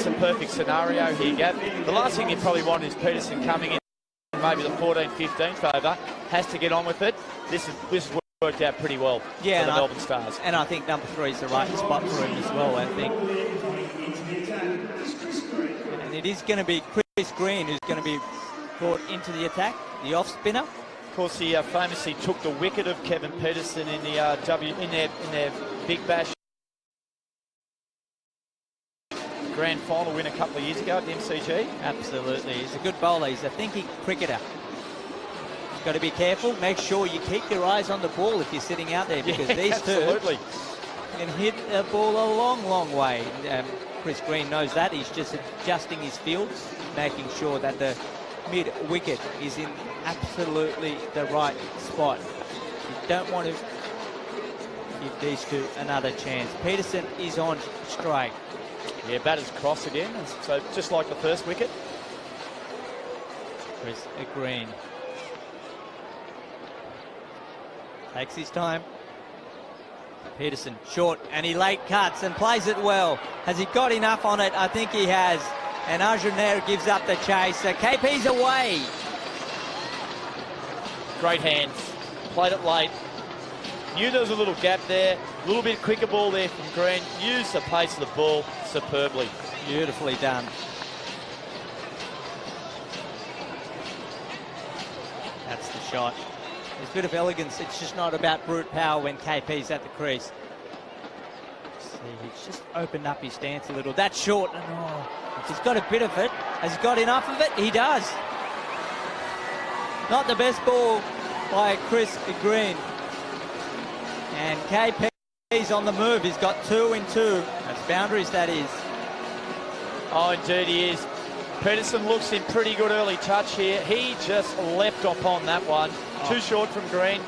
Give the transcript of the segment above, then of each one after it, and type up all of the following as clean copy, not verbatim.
just a perfect scenario here, Gab. The last thing you probably want is Peterson coming in, maybe the 14th, 15th over, has to get on with it. This has worked out pretty well for the Melbourne Stars. And I think number 3 is the right spot for him as well, I think. And it is going to be Chris Green who's going to be brought into the attack, the off spinner. Of course, he famously took the wicket of Kevin Peterson in the in their Big Bash grand final win a couple of years ago at the MCG. Absolutely, he's a good bowler. He's a thinking cricketer. You've got to be careful. Make sure you keep your eyes on the ball if you're sitting out there, because these absolutely. two can hit a ball a long, long way. Chris Green knows that. He's just adjusting his field, making sure that the mid-wicket is in absolutely the right spot. You don't want to give these two another chance. Peterson is on strike. Yeah, batter's cross again, so just like the first wicket. Chris Green takes his time. Peterson short, and he late cuts and plays it well. Has he got enough on it? I think he has. And Arjun Nair gives up the chase. So KP's away. Great hands. Played it late. Knew there was a little gap there. A little bit quicker ball there from Green. Used the pace of the ball superbly. Beautifully done. That's the shot. There's a bit of elegance. It's just not about brute power when KP's at the crease. See, he's just opened up his stance a little. That's short. Oh, he's got a bit of it. Has he got enough of it? He does. Not the best ball by Chris Green. And KP's on the move. He's got 2 in 2. That's boundaries, that is. Oh, indeed he is. Peterson looks in pretty good early touch here. He just leapt upon that one. Too short from Green.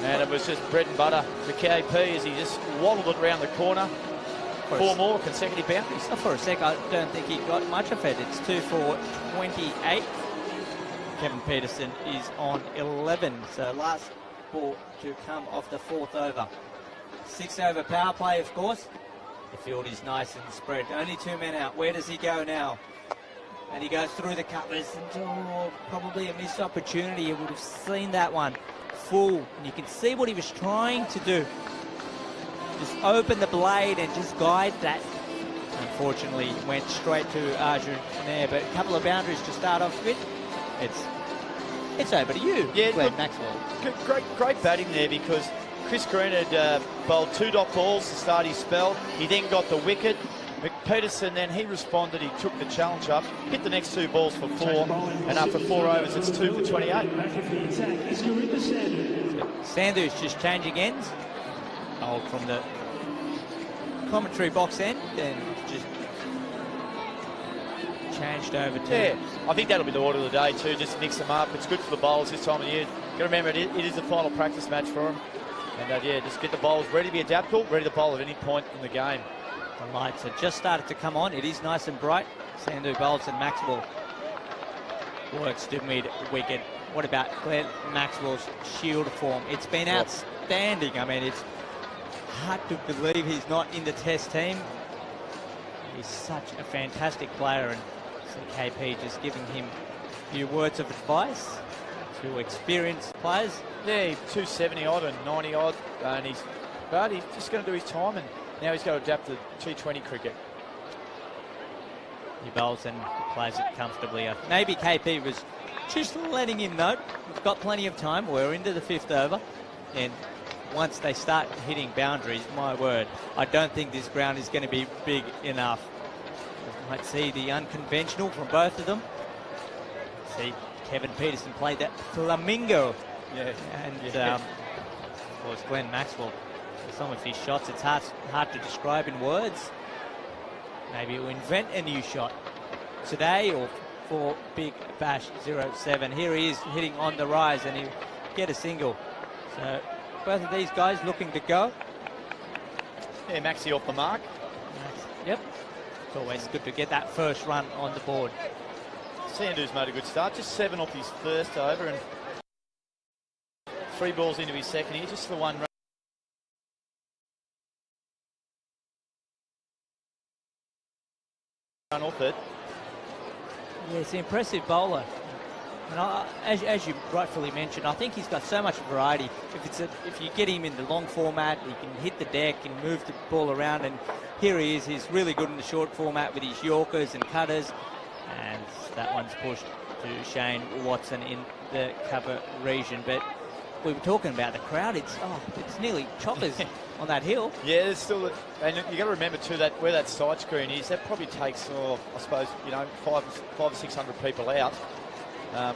And it was just bread and butter for KP as he just waddled it around the corner. 4 more consecutive boundaries. For a sec, I don't think he got much of it. It's 2 for 28. Kevin Peterson is on 11. So last ball to come off the 4th over. 6 over power play, of course. The field is nice and spread. Only 2 men out. Where does he go now? And he goes through the covers. And probably a missed opportunity. You would have seen that one full. And you can see what he was trying to do. Just open the blade and just guide that. Unfortunately, went straight to Arjun there. But a couple of boundaries to start off with. It's over to you, Glenn Maxwell. Great batting there, because Chris Green had bowled 2 dot balls to start his spell. He then got the wicket. Peterson, then he responded. He took the challenge up, hit the next 2 balls for 4, and after 4 overs, it's 2 for 28. Sandhu's just changing ends. From the commentary box end, and just changed over to... Yeah, I think that'll be the order of the day too, just mix them up. It's good for the bowlers this time of year. Got to remember, it is the final practice match for them. And yeah, just get the bowlers ready to be adaptable, ready to bowl at any point in the game. The lights have just started to come on. It is nice and bright. Sandhu bowls and Maxwell works to mid-wicket. What about Glenn Maxwell's shield form? It's been outstanding. I mean, it's hard to believe he's not in the Test team. He's such a fantastic player, and so KP just giving him a few words of advice to experienced players. Yeah, 270 odd and 90 odd, and he's just going to do his time, and now he's got to adapt to T20 cricket. He bowls and plays it comfortably. Maybe KP was just letting him know we've got plenty of time. We're into the 5th over, and once they start hitting boundaries, my word, I don't think this ground is going to be big enough. We might see the unconventional from both of them. See, Kevin Peterson played that flamingo. Yeah. And, of course, Glenn Maxwell, some of his shots, it's hard to describe in words. Maybe he'll invent a new shot today or for Big Bash 07. Here he is hitting on the rise, and he'll get a single. So both of these guys looking to go. Yeah, Maxie off the mark. Yep. It's always good to get that first run on the board. Sandhu's made a good start. Just 7 off his first over and 3 balls into his second here. Just the 1 run. off it. Yeah, it's an impressive bowler. And as you rightfully mentioned, I think he's got so much variety. If you get him in the long format, he can hit the deck and move the ball around. And here he is. He's really good in the short format with his Yorkers and cutters. And that one's pushed to Shane Watson in the cover region. But we were talking about the crowd. It's nearly choppers on that hill. Yeah, there's still, and you got to remember too that where that side screen is, that probably takes, I suppose, 500 or 600 people out.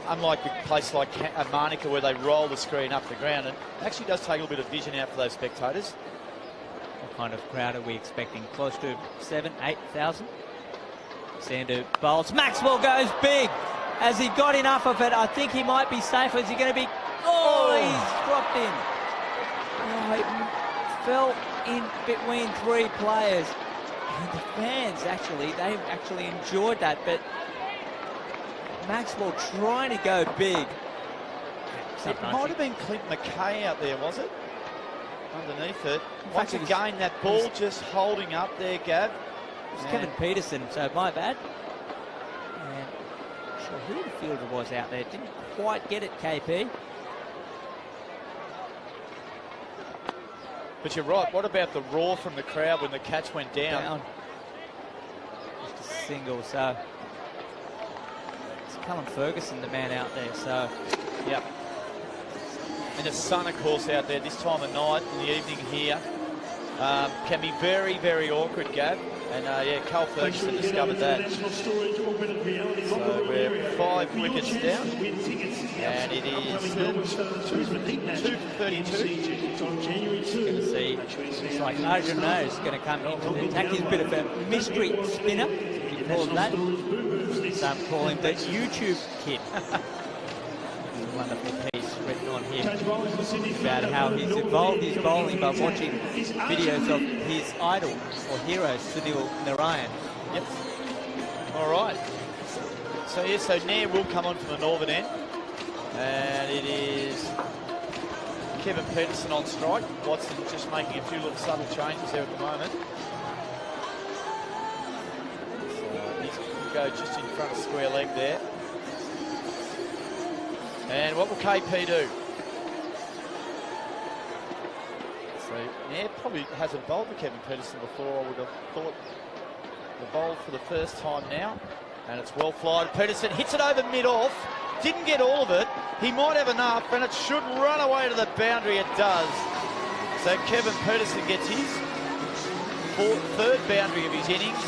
Unlike a place like Monica where they roll the screen up the ground, and it actually does take a little bit of vision out for those spectators. What kind of crowd are we expecting? Close to 7,000, 8,000. Sandu bowls. Maxwell goes big. Has he got enough of it? I think he might be safe. Is he going to be? Oh, he's dropped in. Oh, it fell in between three players. And the fans they've actually enjoyed that, but Maxwell trying to go big. It might have been Clint McKay out there, was it? Underneath it. Once again, that ball just holding up there, Gav. It was Kevin Peterson, so my bad. And I'm not sure who the fielder was out there. Didn't quite get it, KP. But you're right. What about the roar from the crowd when the catch went down? Just a single, so it's Callum Ferguson, the man out there, so yep. And the sun, of course, out there this time of night in the evening here can be very, very awkward, Gav. And yeah, Carl Ferguson discovered that. So we're 5 wickets down, and it is 2 for 32. Going to see, it's like Arjun is going to come into the attack. He's a bit of a mystery spinner, he calls that. Some call him the YouTube kid. A wonderful piece written on him about how he's evolved his bowling by watching videos of his idol or hero, Sunil Narayan. Yep. All right. So yeah, so Nair will come on from the northern end, and it is Kevin Peterson on strike. Watson just making a few little subtle changes there at the moment. So he's going to go just in front of square leg there. And what will KP do? So Nair probably hasn't bowled with Kevin Peterson before. I would have thought the bowl for the first time now. And it's well flied. Peterson hits it over mid-off. Didn't get all of it. He might have enough, and it should run away to the boundary. It does. So Kevin Peterson gets his third boundary of his innings,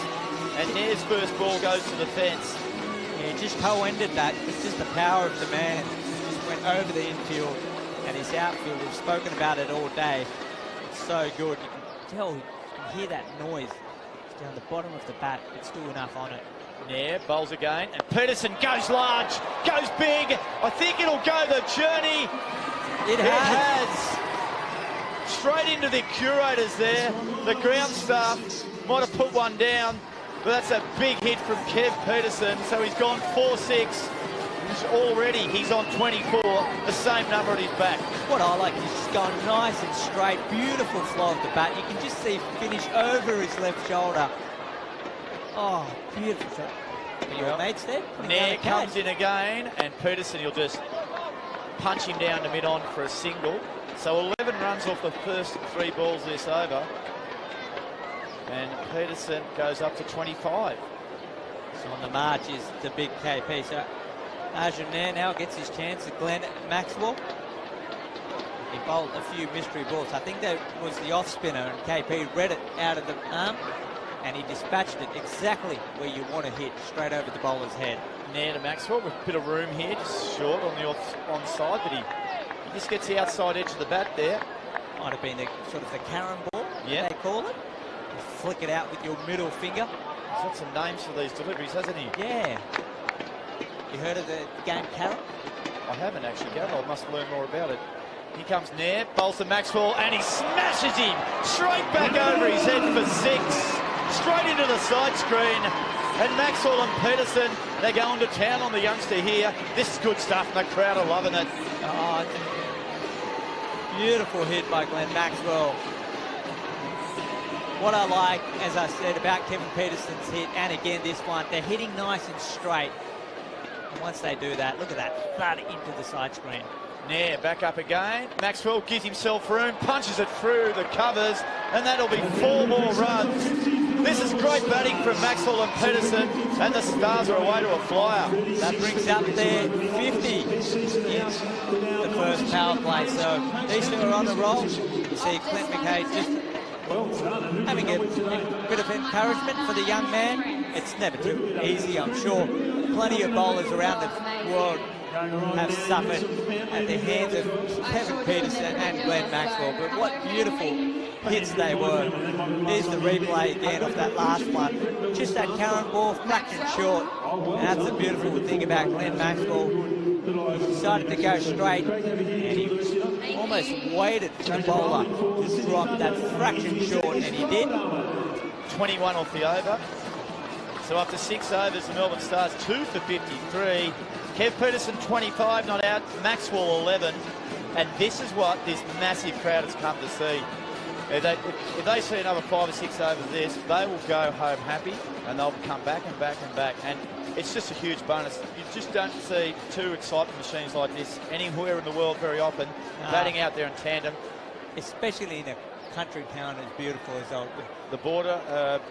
and Nair's first ball goes to the fence. Yeah, just co-ended that. It's just the power of the man. He just went over the infield, and his outfield, we've spoken about it all day. It's so good. You can tell, you can hear that noise. It's down the bottom of the bat. It's still enough on it. Nair bowls again, and Peterson goes large, goes big. I think it'll go the journey. It has. Straight into the curators there. The ground staff might have put one down, but that's a big hit from Kev Peterson. So he's gone 4-6. He's on 24, the same number at his back. What I like is just going nice and straight, beautiful flow of the bat. You can just see finish over his left shoulder. Oh, beautiful shot. Your mates there? Nair comes in again, and Peterson, he'll just punch him down to mid-on for a single. So 11 runs off the first 3 balls this over. And Peterson goes up to 25. So on the march is the big KP. So Arjun Nair now gets his chance at Glenn Maxwell. He bowled a few mystery balls. I think that was the off spinner, and KP read it out of the arm, and he dispatched it exactly where you want to hit, straight over the bowler's head. Nair to Maxwell with a bit of room here, just short on the onside, but he just gets the outside edge of the bat there. Might have been the sort of the Karen ball, yeah, they call it. You flick it out with your middle finger. He's got some names for these deliveries, hasn't he? Yeah. You heard of the game Karen? I haven't actually, Gav. I must learn more about it. Here comes Nair, bowls to Maxwell, and he smashes him straight back over his head for 6. Straight into the side screen, and Maxwell and Peterson, they're going to town on the youngster here. This is good stuff, and the crowd are loving it. Oh, beautiful hit by Glenn Maxwell. what I like, as I said, about Kevin Peterson's hit, and again this one, they're hitting nice and straight. And once they do that, look at that, thud into the side screen. Yeah, back up again. Maxwell gives himself room, punches it through the covers, and that'll be 4 more runs. This is great batting from Maxwell and Peterson, and the Stars are away to a flyer. That brings up their 50 in the first power play. So these two are on the roll. You see Clint McKay just having a bit of encouragement for the young man. It's never too easy, I'm sure. Plenty of bowlers around the world have suffered at the hands of Kevin Peterson and Glenn Maxwell, but what beautiful hits they were. Here's the replay again of that last one. Just that current ball, fraction short, and that's the beautiful thing about Glenn Maxwell. He decided to go straight, and he almost waited for the bowler to drop that fraction short, and he did. 21 off the over. So after 6 overs, the Melbourne Stars 2 for 53. Kev Peterson 25 not out, Maxwell 11, and this is what this massive crowd has come to see. If they see another 5 or 6 overs of this, they will go home happy, and they'll come back and back and back, and it's just a huge bonus. You just don't see 2 excitement machines like this anywhere in the world very often, batting out there in tandem. Especially in a country town as beautiful as Old. The border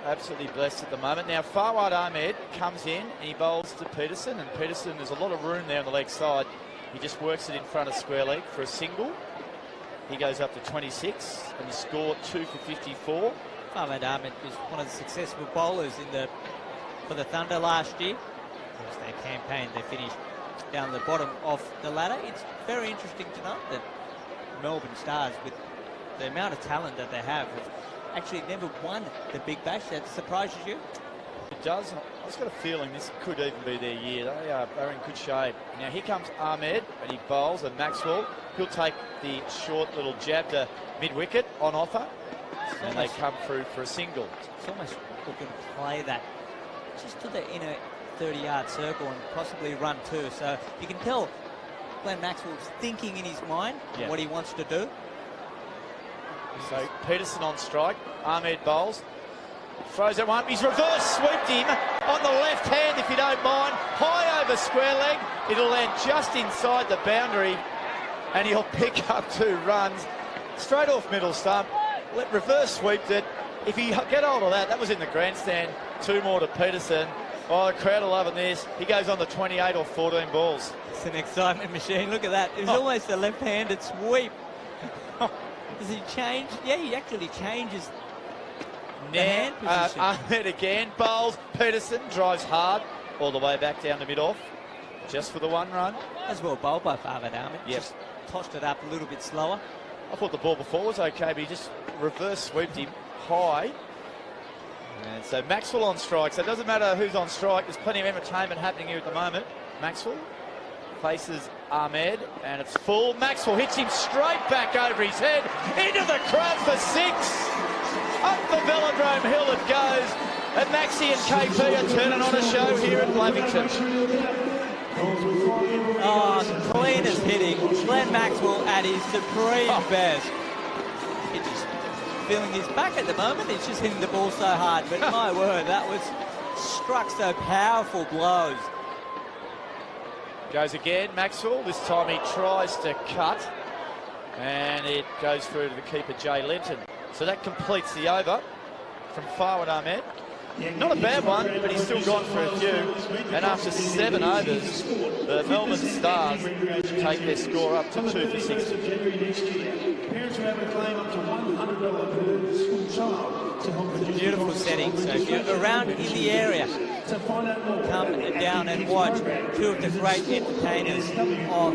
absolutely blessed at the moment. Now Fawad Ahmed comes in and he bowls to Peterson, and Peterson, there's a lot of room there on the leg side. He just works it in front of square leg for a single. He goes up to 26 and he scored 2 for 54. Fawad Ahmed was one of the successful bowlers for the Thunder last year. Of course, their campaign, they finished down the bottom of the ladder. It's very interesting to note that Melbourne Stars, with the amount of talent that they have actually never won the Big Bash. That surprises you? It does. I've just got a feeling this could even be their year. They're in good shape. Now here comes Ahmed and he bowls, and Maxwell, he'll take the short little jab to mid-wicket on offer, and they come through for a single. It's almost looking to play that just to the inner 30-yard circle and possibly run 2. So you can tell Glenn Maxwell's thinking in his mind what he wants to do. So Peterson on strike, Ahmed bowls, throws that one, he's reverse sweeped him on the left hand, if you don't mind, high over square leg, it'll land just inside the boundary, and he'll pick up 2 runs, straight off middle stump, reverse sweeped it. If you get hold of that, that was in the grandstand, 2 more to Peterson. Oh, the crowd are loving this. He goes on the 28 or 14 balls. It's an excitement machine, look at that, it was almost a left-handed sweep. Does he change? Yeah, he actually changes the hand position. Ahmed again, bowls. Peterson drives hard all the way back down to mid-off, just for the 1 run. As well bowled by Fawad Ahmed. Yep. Just tossed it up a little bit slower. I thought the ball before was okay, but he just reverse sweeped him high. And so Maxwell on strike. So it doesn't matter who's on strike. There's plenty of entertainment happening here at the moment. Maxwell faces Ahmed, and it's full. Maxwell hits him straight back over his head, into the crowd for 6. Up the Velodrome Hill it goes, and Maxie and KP are turning on a show here at Lavington. Oh, clean as hitting. Glenn Maxwell at his supreme best. He's just feeling his back at the moment. He's just hitting the ball so hard, but my word, that was struck so powerful blows. Goes again, Maxwell. This time he tries to cut, and it goes through to the keeper, Jay Linton. So that completes the over from Fawad Ahmed. Not a bad one, but he's still gone for a few. And after 7 overs, the Melbourne Stars take their score up to 2 for 60. It's a beautiful setting. So if you're around in the area, come down and watch 2 of the great entertainers of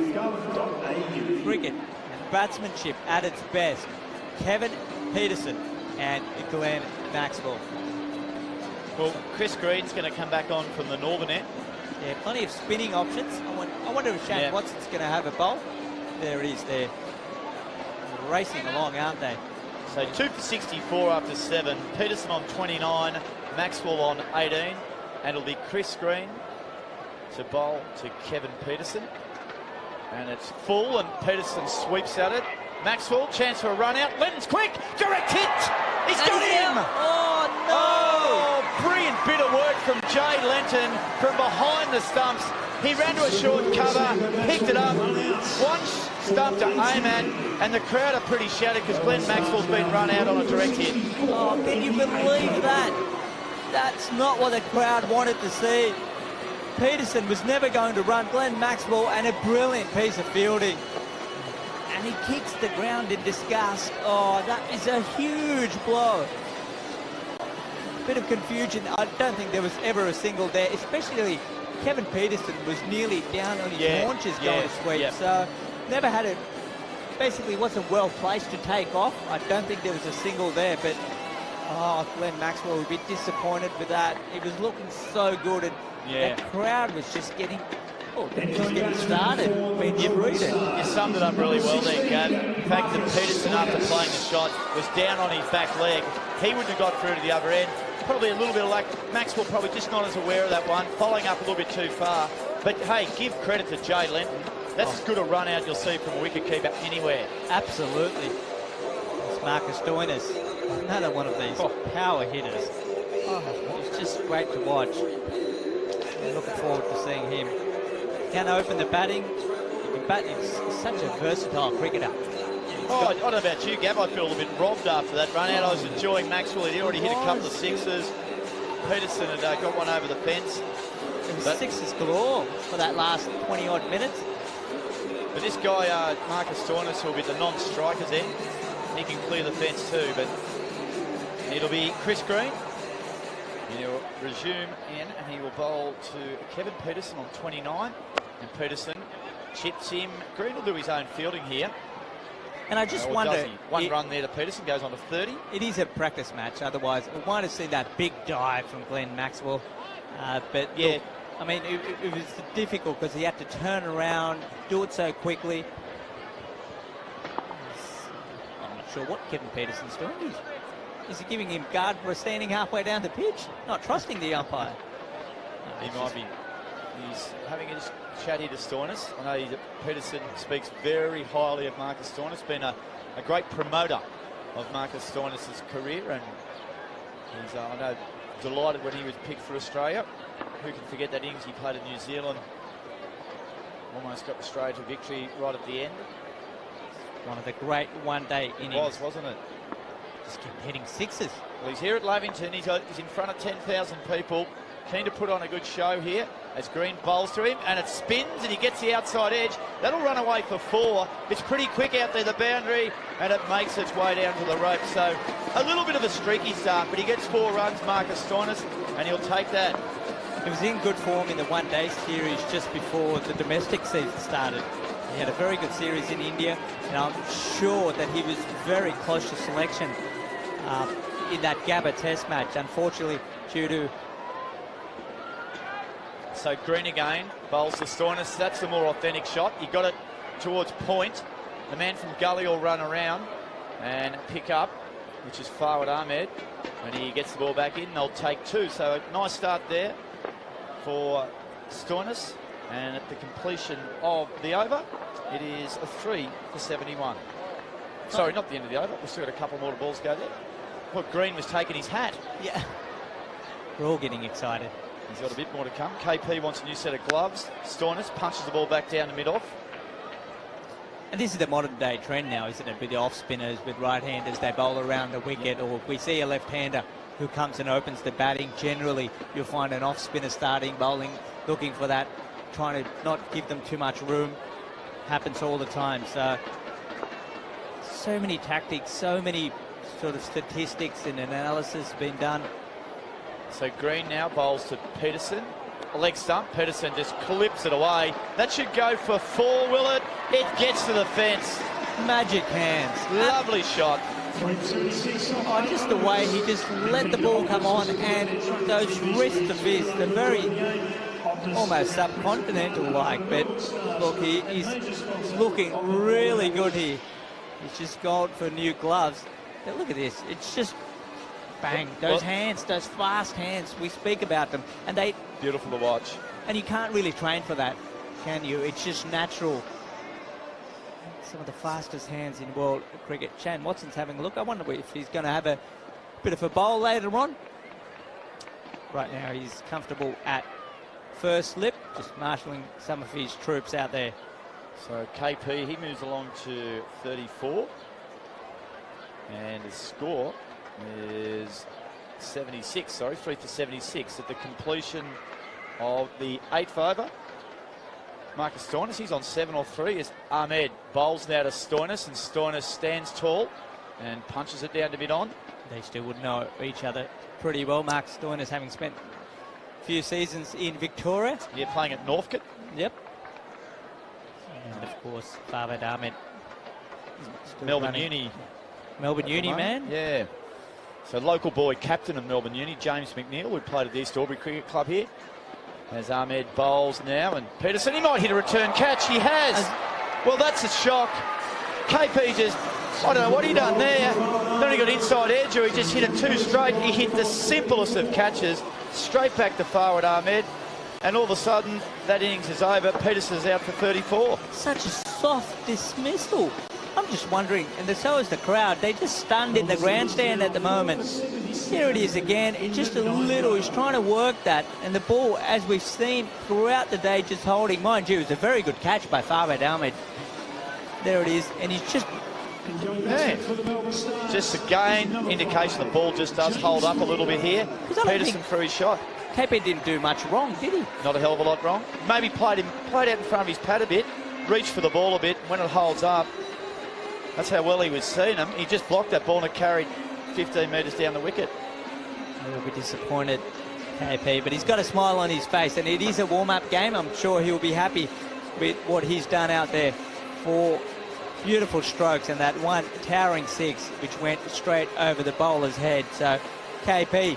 cricket and batsmanship at its best. Kevin Peterson and Glenn Maxwell. Well, Chris Green's going to come back on from the northern end. Yeah, plenty of spinning options. I wonder if Shane Watson's going to have a bowl. There it is. They're racing along, aren't they? So 2 for 64 after 7. Peterson on 29, Maxwell on 18, and it'll be Chris Green to bowl to Kevin Peterson. And it's full, and Peterson sweeps at it. Maxwell, chance for a run out. Lenton's quick, direct hit. He's got him! Oh, no! Oh, brilliant bit of work from Jay Lenton from behind the stumps. He ran to a short cover, picked it up, one stump to aim at, and the crowd are pretty shattered because Glenn Maxwell's been run out on a direct hit. Oh, can you believe that? That's not what the crowd wanted to see. Peterson was never going to run Glenn Maxwell, and a brilliant piece of fielding. And he kicks the ground in disgust. Oh, that is a huge blow. Bit of confusion. I don't think there was ever a single there, especially Kevin Peterson was nearly down on his haunches going to sweep. So never had it. Basically wasn't well placed to take off. I don't think there was a single there, but Glenn Maxwell would be disappointed with that. He was looking so good, and the crowd was just getting started, being treated. You summed it up really well there, Gav. In fact, that Peterson, after playing the shot, was down on his back leg. He wouldn't have got through to the other end. Probably a little bit of luck. Maxwell probably just not as aware of that one, following up a little bit too far. But, hey, give credit to Jay Lenton. That's as good a run out you'll see from a wicketkeeper anywhere. Absolutely. It's Marcus Stoinis, another one of these power hitters. It's just great to watch. I'm looking forward to seeing him. Can open the batting. He's such a versatile cricketer. I don't know about you, Gav. I feel a little bit robbed after that run out. I was enjoying Maxwell. He'd already hit a couple of sixes. Peterson had got one over the fence. Sixes galore for that last 20-odd minutes. But this guy, Marcus Stoinis, will be the non-strikers end. He can clear the fence too, but it'll be Chris Green. He'll resume in, and he will bowl to Kevin Peterson on 29. And Peterson chips him. Green will do his own fielding here. And I just wonder... One run there to Peterson, goes on to 30. It is a practice match, otherwise we might have seen that big dive from Glenn Maxwell. But yeah, look, I mean, it was difficult because he had to turn around, do it so quickly. I'm not sure what Kevin Peterson's doing. Is he giving him guard for standing halfway down the pitch? Not trusting the umpire. He might be. He's having a chat here to Stoinis. I know Peterson speaks very highly of Marcus Stoinis. Been a great promoter of Marcus Stoinis' career, and he's, I know, delighted when he was picked for Australia. Who can forget that innings he played in New Zealand? Almost got Australia to victory right at the end. One of the great one-day innings. It was, wasn't it? Just kept hitting sixes. Well, he's here at Lavington. He's in front of 10,000 people. Keen to put on a good show here as Green bowls to him, and it spins and he gets the outside edge. That'll run away for 4. It's pretty quick out there, the boundary, and it makes its way down to the rope. So a little bit of a streaky start, but he gets 4 runs, Marcus Stoinis, and he'll take that. He was in good form in the one-day series just before the domestic season started. He had a very good series in India, and I'm sure that he was very close to selection in that Gabba Test match. Unfortunately, due to... So Green again, bowls to Stoinis. That's the more authentic shot. He got it towards point. The man from Gully will run around and pick up, which is Fawad Ahmed. When he gets the ball back in, they'll take 2. So a nice start there for Stoinis. And at the completion of the over, it is a 3 for 71. Sorry, not the end of the over. We've still got a couple more balls to go there. Well, Green was taking his hat. Yeah. We're all getting excited. He's got a bit more to come. KP wants a new set of gloves. Stoinis punches the ball back down the mid-off. And this is the modern day trend now, isn't it? With the off spinners, with right-handers, they bowl around the wicket, or if we see a left-hander who comes and opens the batting, generally you'll find an off spinner starting, bowling, looking for that, trying to not give them too much room. Happens all the time. So many tactics, so many sort of statistics and analysis being done. So Green now bowls to Peterson. A leg stump. Peterson just clips it away. That should go for 4, will it? It gets to the fence. Magic hands. Lovely shot. Oh, just the way he just let the ball come on, and those wrists of his, they're very almost subcontinental-like, but look, he's looking really good here. He's just gone for new gloves. But look at this. It's just bang. Those hands, those fast hands, we speak about them, and they... Beautiful to watch. And you can't really train for that, can you? It's just natural. Some of the fastest hands in world cricket. Shane Watson's having a look. I wonder if he's going to have a bit of a bowl later on. Right now he's comfortable at first slip, just marshalling some of his troops out there. So KP, he moves along to 34. And his score is 76, sorry, 3 for 76 at the completion of the 8th over. Marcus Stoinis, he's on 7 or 3 as Ahmed bowls now to Stoinis, and Stoinis stands tall and punches it down to mid-on. They still would know each other pretty well. Marcus Stoinis having spent a few seasons in Victoria. Yeah, playing at Northcote. Yep. And of course, Farvad Ahmed. Melbourne Uni. Melbourne Uni man. Yeah. So local boy captain of Melbourne Uni, James McNeil, who played at the East Albury Cricket Club here. As Ahmed bowls now, and Peterson, he might hit a return catch. He has. Well, that's a shock. KP just, I don't know what he done there. Not only got inside edge, or he just hit it too straight. He hit the simplest of catches, straight back to Farvad Ahmed. And all of a sudden, that innings is over. Peterson's out for 34. Such a soft dismissal. I'm just wondering, and so is the crowd, they just stunned in the grandstand at the moment. Here it is again, just a little, he's trying to work that, and the ball, as we've seen throughout the day, just holding. Mind you, it was a very good catch by Farvad Ahmed. There it is, and he's just... Yeah. Just again, indication the ball just does hold up a little bit here. Peterson threw his shot. KP didn't do much wrong, did he? Not a hell of a lot wrong. Maybe played out in front of his pad a bit, reached for the ball a bit. When it holds up, that's how well he was seeing him. He just blocked that ball and it carried 15 metres down the wicket. A little bit disappointed, KP, but he's got a smile on his face, and it is a warm-up game. I'm sure he'll be happy with what he's done out there. 4 beautiful strokes and that one towering 6, which went straight over the bowler's head. So KP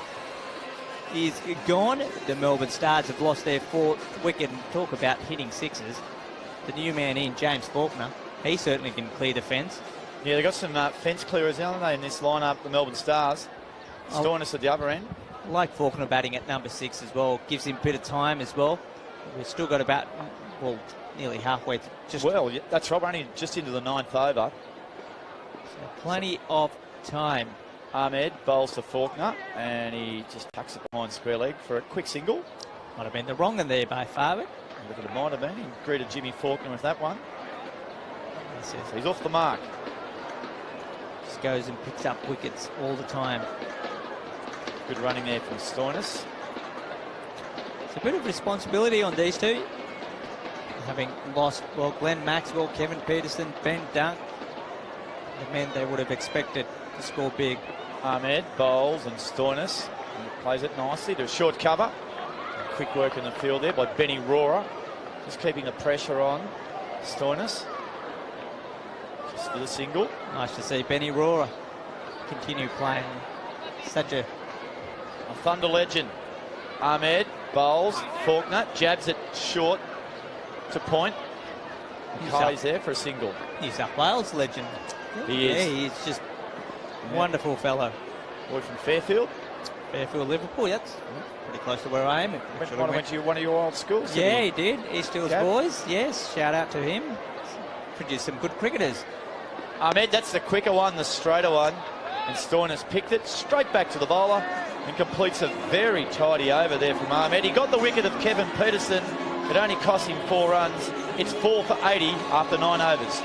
is gone. The Melbourne Stars have lost their 4th wicket, and talk about hitting sixes. The new man in, James Faulkner, he certainly can clear the fence. Yeah, they've got some fence clearers, haven't they, in this lineup, the Melbourne Stars. Stoinis at the other end. I like Faulkner batting at number 6 as well. Gives him a bit of time as well. We've still got about, well, nearly halfway. Well, yeah, that's right. We're only just into the 9th over. So plenty of time. Ahmed bowls to Faulkner, and he just tucks it behind square leg for a quick single. Might have been the wrong one there by Farvad. Look at it, might have been. He greeted Jimmy Faulkner with that one. So he's off the mark. Just goes and picks up wickets all the time. Good running there from Stoinis. It's a bit of responsibility on these two. Having lost, well, Glenn Maxwell, Kevin Peterson, Ben Dunk, the men they would have expected to score big. Ahmed bowls and Stoinis plays it nicely to a short cover. Quick work in the field there by Benny Rohrer. Just keeping the pressure on Stoinis. Just for the single. Nice to see Benny Rohrer continue playing. Such a thunder legend. Ahmed bowls, Faulkner jabs it short to point. Kai's there for a single. New South Wales legend. He is. Yeah, he's just wonderful fellow. Boy from Fairfield. Fairfield, Liverpool. That's pretty close to where I am. Went to one of your old schools. Yeah, he did. East Hills boys. Yes, shout out to him. Produced some good cricketers. Ahmed, that's the quicker one, the straighter one. And Stoinis picked it straight back to the bowler and completes a very tidy over there from Ahmed. He got the wicket of Kevin Peterson. It only cost him 4 runs. It's 4 for 80 after 9 overs.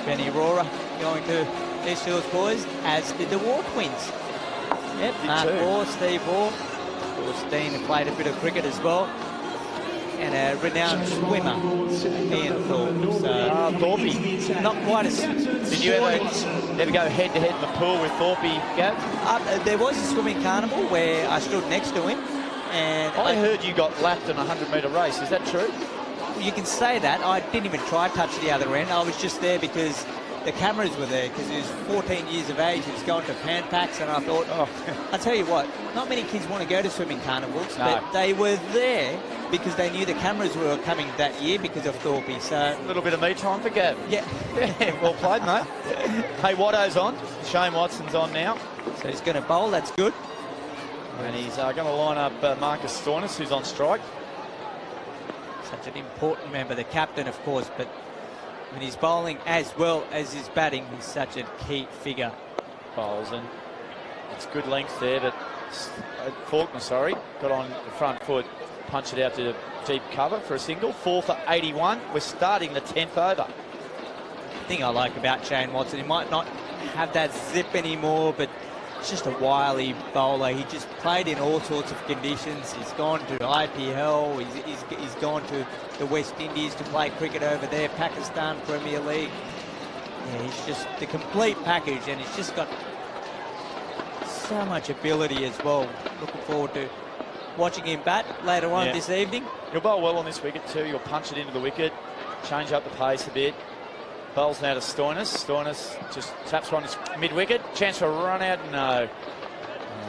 Benny Rohrer going to East Hills boys, as did the War Twins. Yep, Mark Moore, Steve Moore. Of course, Dean played a bit of cricket as well. And a renowned swimmer, Ian Thorpe. So, Thorpe. Not quite as... Did you ever go head-to-head in the pool with Thorpe, Gav? There was a swimming carnival where I stood next to him. And I heard you got lapped in a 100-metre race. Is that true? You can say that. I didn't even try to touch the other end. I was just there because the cameras were there, because he was 14 years of age. He was going to pan packs, and I thought, I tell you what, not many kids want to go to swimming carnivals, but they were there because they knew the cameras were coming that year because of Thorpe. So a little bit of me time for Gav. Yeah. Well played, mate. Hey, Watto's on. Shane Watson's on now. So he's going to bowl. That's good. And he's going to line up Marcus Stoinis, who's on strike. Such an important member, the captain, of course, but When he's bowling as well as his batting, he's such a key figure. Bowls, and it's good length there, but Faulkner, got on the front foot, punched it out to the deep cover for a single. 4 for 81. We're starting the 10th over. The thing I like about Shane Watson, he might not have that zip anymore, but he's just a wily bowler. He just played in all sorts of conditions. He's gone to IPL, he's gone to the West Indies to play cricket over there, Pakistan Premier League. Yeah, he's just the complete package, and he's just got so much ability as well. Looking forward to watching him bat later on this evening. You'll bowl well on this wicket too. You'll punch it into the wicket, change up the pace a bit. Bowls now to Stoinis. Stoinis just taps one mid-wicket. Chance for a run out. No.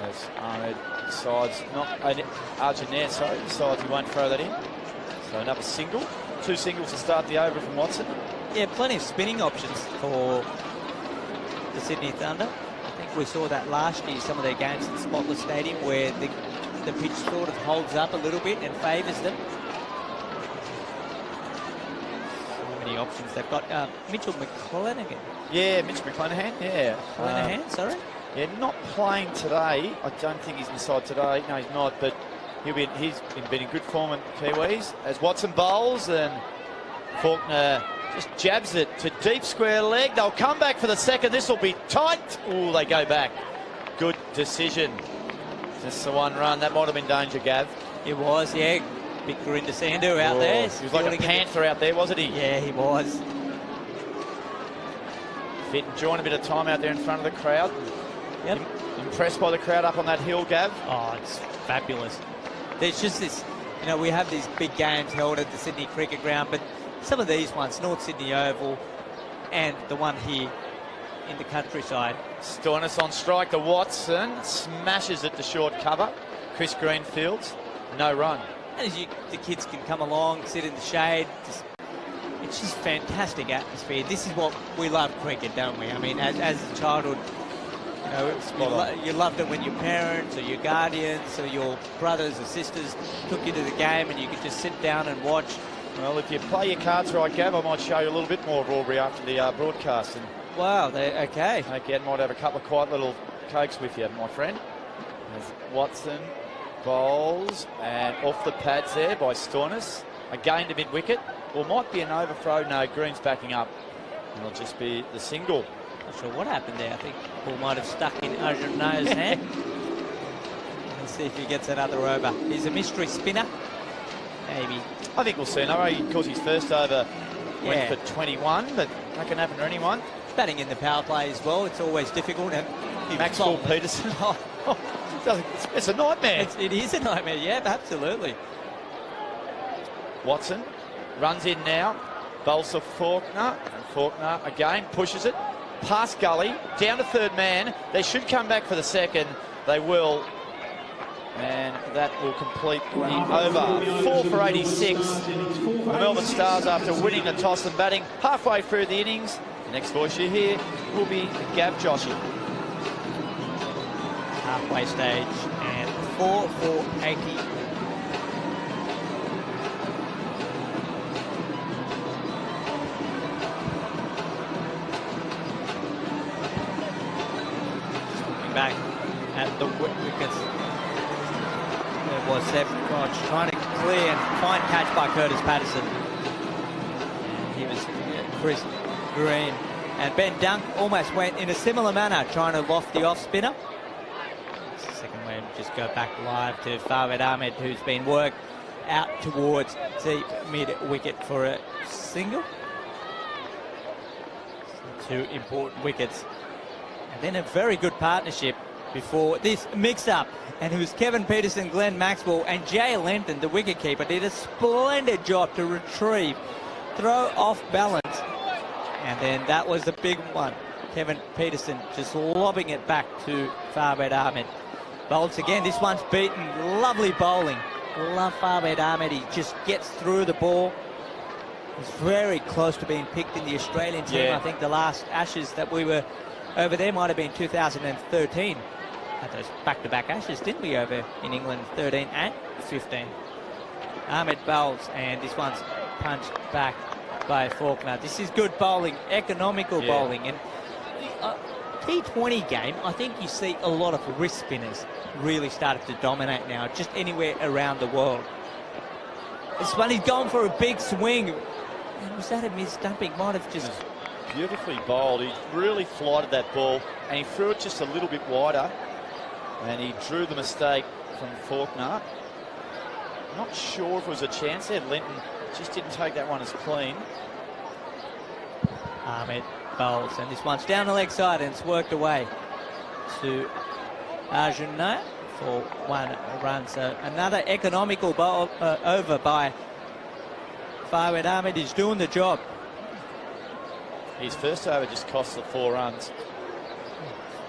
It's Ahmed decides not. Arjun sorry. Decides he won't throw that in. So another single. 2 singles to start the over from Watson. Yeah, plenty of spinning options for the Sydney Thunder. I think we saw that last year, some of their games at Spotless Stadium, where the pitch sort of holds up a little bit and favours them. So many options they've got. Mitchell McClenaghan. Yeah, Mitch McClenaghan, yeah. McClenaghan, sorry? Yeah, not playing today. I don't think he's inside today. No, he's not, but he's been in good form in Kiwis. As Watson bowls, and Faulkner just jabs it to deep square leg. They'll come back for the second. This will be tight. Oh, they go back. Good decision. Just the one run. That might have been danger, Gav. It was, yeah. Big Gurinder Sandhu out there. He was like a panther out there, wasn't he? Yeah, he was. Fit, enjoying a bit of time out there in front of the crowd. Yep. Impressed by the crowd up on that hill, Gav. Oh, it's fabulous. There's just this, we have these big games held at the Sydney Cricket Ground, but some of these ones, North Sydney Oval and the one here in the countryside. Stoinis on strike to Watson, smashes it to short cover. Chris Greenfields, no run. And as the kids can come along, sit in the shade, it's just fantastic atmosphere. This is what we love cricket, don't we? I mean, as a childhood, you loved it when your parents or your guardians or your brothers or sisters took you to the game and you could just sit down and watch. Well, if you play your cards right, Gav, I might show you a little bit more of Aubrey after the broadcast. And wow, okay. Again, might have a couple of quiet little cokes with you, my friend. There's Watson bowls and off the pads there by Stoinis. Again to mid-wicket. Or might be an overthrow. No, Green's backing up. It'll just be the single. Not sure what happened there. I think ball might have stuck in Arjun Nair's hand. Let's see if he gets another over. He's a mystery spinner. Maybe. I think we'll see. No, because his first over went for 21, but that can happen to anyone. Batting in the power play as well. It's always difficult. And Maxwell Peterson. It's a nightmare. It is a nightmare. Yeah, absolutely. Watson runs in now. Bowls to Faulkner. And Faulkner again pushes it. Past gully. Down to third man. They should come back for the second. They will. And that will complete the over. 4 for 86. The Melbourne Stars, after winning the toss and batting halfway through the innings. The next voice you hear will be Gav Joshi. Halfway stage and 4 for 80. Looking back at the wickets. There was Seth Hodge trying to clear and fine catch by Curtis Patterson. And he was Chris Green. And Ben Dunk almost went in a similar manner, trying to loft the off-spinner. Second wave, just go back live to Fawad Ahmed, who's been worked out towards the mid-wicket for a single. Two important wickets. And then a very good partnership before this mix-up. And it was Kevin Peterson, Glenn Maxwell, and Jay Lenton, the wicketkeeper, did a splendid job to retrieve, throw off balance. And then that was the big one. Kevin Peterson just lobbing it back to Fawad Ahmed. Bowls again. This one's beaten. Lovely bowling. Love Fawad Ahmed. He just gets through the ball. He's very close to being picked in the Australian team. Yeah. I think the last Ashes that we were over there might have been 2013. Had those back-to-back Ashes, didn't we, over in England, 13 and 15. Ahmed bowls, and this one's punched back by Faulkner. This is good bowling, economical bowling. And T20 game, I think you see a lot of wrist spinners really started to dominate now, just anywhere around the world. This one, he's gone for a big swing. Was that a mis-dumping? Might have just... Beautifully bowled. He really flighted that ball, and he threw it just a little bit wider, and he drew the mistake from Faulkner. Not sure if it was a chance there. Linton just didn't take that one as clean. Ahmed bowls, and this one's down the leg side, and it's worked away to Arjuna for 1 run. So another economical bowl, over by Fawad Ahmed. Is doing the job. His first over just cost the 4 runs.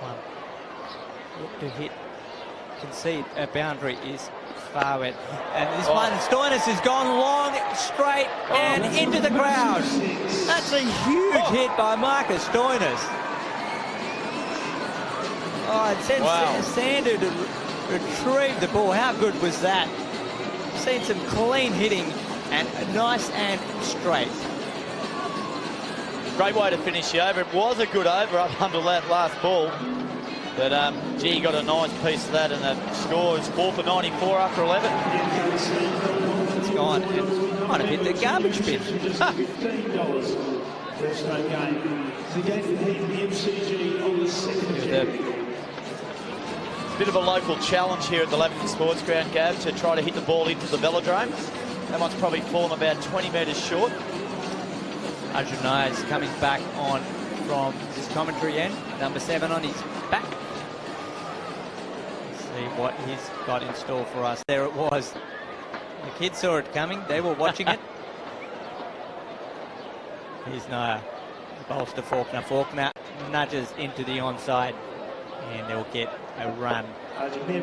One. Look to hit, concede a boundary is Fawad. And this one, Stoinis has gone long, straight, and into the crowd. That's a huge hit by Marcus Stoinis. Oh, it sends Sander to retrieve the ball. How good was that? Seen some clean hitting, and nice and straight. Great way to finish the over. It was a good over up under that last ball. But, gee, he got a nice piece of that, and the score is 4 for 94 after 11. It's gone. It might have hit the garbage bin. Bit of a local challenge here at the Lavington Sports Ground, Gav, to try to hit the ball into the velodrome. That one's probably fallen about 20 metres short. Arjuna is coming back on from his commentary end. Number 7 on his back. Let's see what he's got in store for us. There it was. The kids saw it coming. They were watching it. Here's Naya. Bowls to Faulkner. Faulkner nudges into the onside, and they'll get a run. Arjuna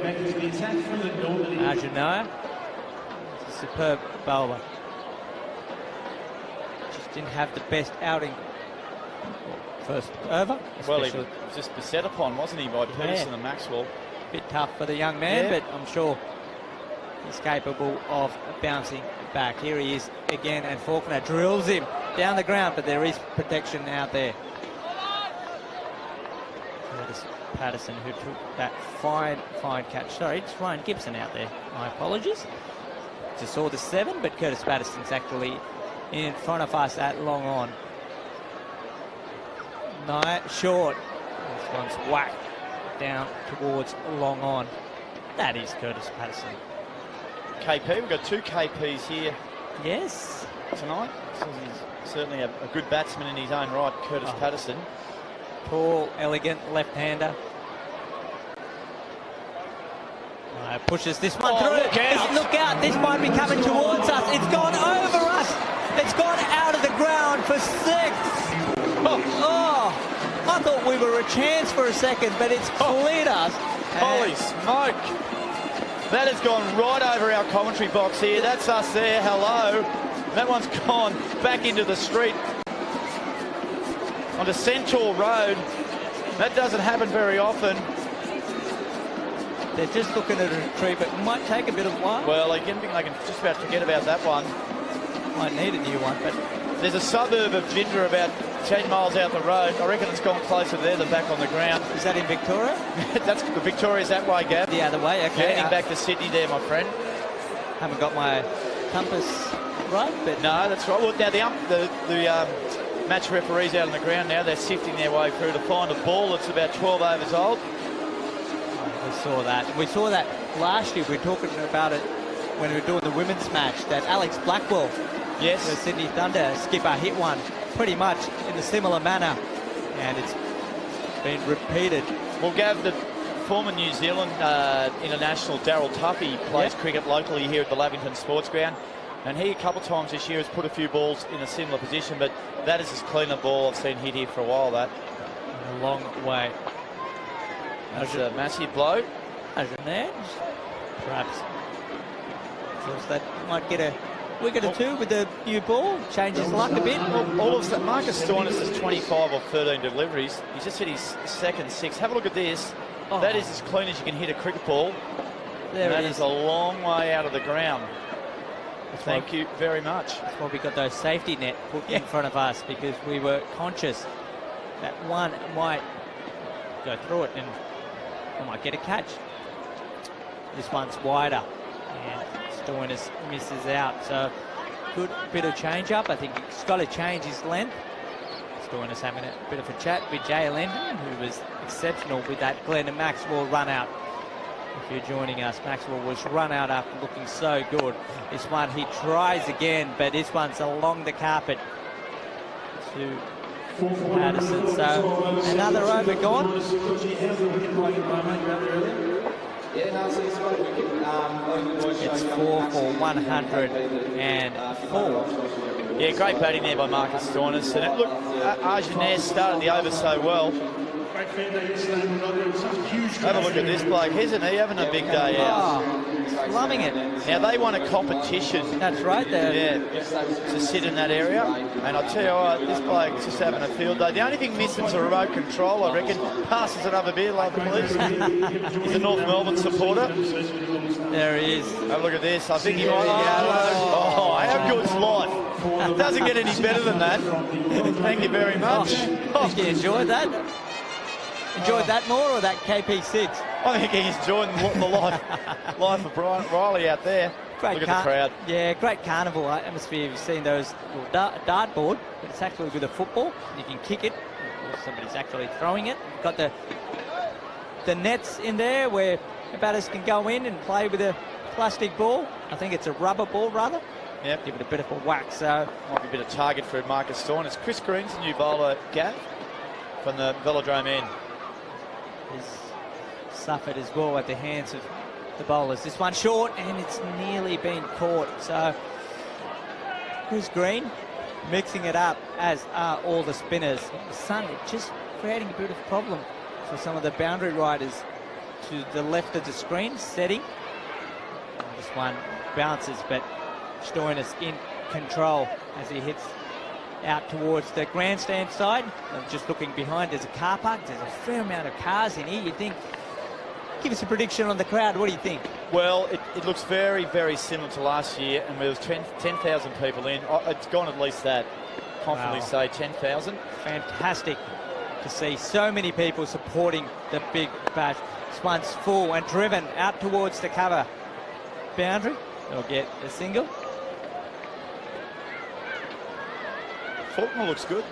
is a superb bowler. Didn't have the best outing first over. Well, he was just beset upon, wasn't he, by Peterson and Maxwell. Bit tough for the young man, but I'm sure he's capable of bouncing back. Here he is again, and Faulkner drills him down the ground, but there is protection out there. Curtis Patterson, who took that fine catch. Sorry, it's Ryan Gibson out there. My apologies. Just saw the 7, but Curtis Patterson's actually in front of us at long on. Knight short. This one's whacked down towards long on. That is Curtis Patterson. KP, we've got 2 KPs here. Yes. Tonight. So he's certainly a good batsman in his own right, Curtis Patterson. Tall, elegant left-hander. Pushes this one through. Look out, this might be coming towards us. It's gone over us. It's gone out of the ground for 6. I thought we were a chance for a second, but it's cleared us. Holy smoke. That has gone right over our commentary box here. That's us there. Hello. That one's gone back into the street onto Centaur Road. That doesn't happen very often. They're just looking at a retrieve. It might take a bit of while. Well, I think they can just about forget about that one. Might need a new one, but there's a suburb of Ginger about 10 miles out the road. I reckon it's gone closer there than back on the ground. Is that in Victoria? That's Victoria's that way, Gav. The other way, okay. Heading back to Sydney there, my friend. Haven't got my compass right, but no, that's right. Well, now the match referees out on the ground now. They're sifting their way through to find a ball that's about 12 overs old. We saw that. We saw that last year. We were talking about it when we were doing the women's match. That Alex Blackwell, yes, the Sydney Thunder skipper, hit one pretty much in a similar manner, and it's been repeated. Well, Gav, the former New Zealand international Daryl Tuffy plays cricket locally here at the Lavington Sports Ground, and he a couple of times this year has put a few balls in a similar position, but that is as clean a ball I've seen hit here for a while. That a long way. That's a massive blow. Arjuna, perhaps feels that might get a wicket or 2 with the new ball. Changes luck a bit. Well, all of that. Marcus Stoinis is 25 or 13 deliveries. He's just hit his second 6. Have a look at this. That is as clean as you can hit a cricket ball. There that is a long way out of the ground. Thank you very much. That's why we got those safety net put in front of us, because we were conscious that one might go through it and we might get a catch. This one's wider, and Stoinis misses out. So good bit of change up. I think he's got to change his length. Stoinis having a bit of a chat with Jay Linden, who was exceptional with that Glenn Maxwell run out. If you're joining us, Maxwell was run out after looking so good. This one he tries again, but this one's along the carpet to Patterson. So another over gone. It's 4 for 104. Yeah, great batting there by Marcus Stoinis. And look, Argenez started the over so well. Have a look at this bloke. Isn't he having a big day out? Loving it. Now, they won a competition. That's right there. Yeah, to sit in that area. And I'll tell you what, this bloke's just having a field day. The only thing missing is a remote control, I reckon. Passes another beer like the police. He's a North Melbourne supporter. There he is. Have a look at this. I think he might... Oh, how good's life? It doesn't get any better than that. Thank you very much. I think you enjoyed that. Enjoyed that more, or that KP6? I think he's enjoying the life of Brian Riley out there. Great Look at the crowd. Yeah, great carnival atmosphere. You've seen those dartboard, but it's actually with a football. You can kick it, or somebody's actually throwing it. You've got the nets in there where the batters can go in and play with a plastic ball. I think it's a rubber ball, rather. Yep. Give it a bit of a whack, so... Might be a bit of target for Marcus Stoinis. Chris Green's the new bowler, Gav, from the Velodrome end. Has suffered as well at the hands of the bowlers. This one short, and it's nearly been caught. So Chris Green mixing it up, as are all the spinners. The sun just creating a bit of a problem for some of the boundary riders to the left of the screen, setting. This one bounces, but Stoinis in control as he hits out towards the grandstand side. I'm just looking behind, there's a car park. There's a fair amount of cars in here. You'd think, give us a prediction on the crowd. What do you think? Well, it looks very, very similar to last year, and there was 10,000 people in. It's gone at least that. Confidently say 10,000. Fantastic to see so many people supporting the Big Bash. This one's full and driven out towards the cover boundary. They'll get a single. Faulkner looks good.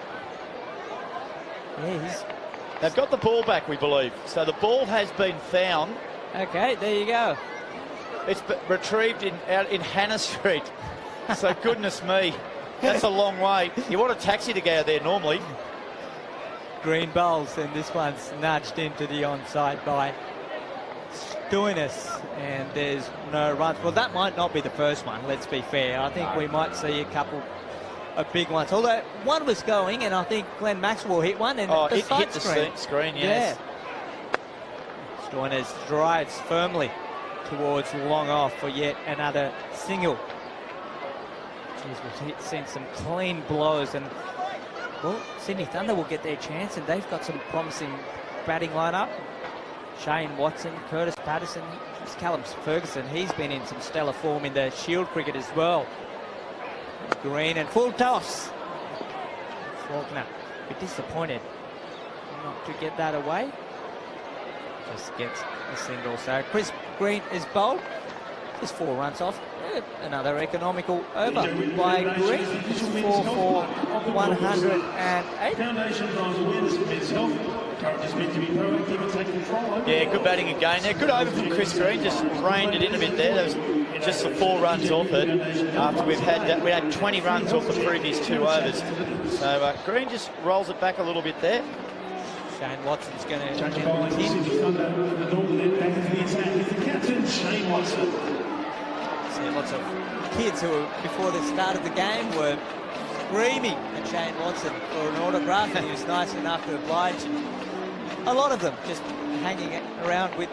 Yeah, they've got the ball back, we believe. So the ball has been found. Okay, there you go. It's retrieved out in Hannah Street. So goodness me, that's a long way. You want a taxi to go there normally. Green bowls, and this one's nudged into the onside by Stoinis, and there's no runs. Well, that might not be the first one, let's be fair. I think we might see a couple of big ones. Although one was going, and I think Glenn Maxwell hit one, and it hit the screen, yes. Yeah. Stoinis drives firmly towards long off for yet another single. Jeez, we've seen some clean blows, and well, Sydney Thunder will get their chance, and they've got some promising batting lineup. Shane Watson, Curtis Patterson, Callum Ferguson, he's been in some stellar form in the Shield cricket as well. Green and full toss. Faulkner, a bit disappointed not to get that away. Just gets a single. So Chris Green is bowled. Just 4 runs off. Another economical over by Green. 4 for 108. Yeah, good batting again there. Good over from Chris Green. Just reined it in a bit there. There was just the 4 runs off it. After we had 20 runs off the previous 2 overs. So Green just rolls it back a little bit there. Shane Watson's going to Captain Shane Watson. See lots of kids who, before the start of the game, were screaming at Shane Watson for an autograph, and he was nice enough to oblige. And a lot of them just hanging around with.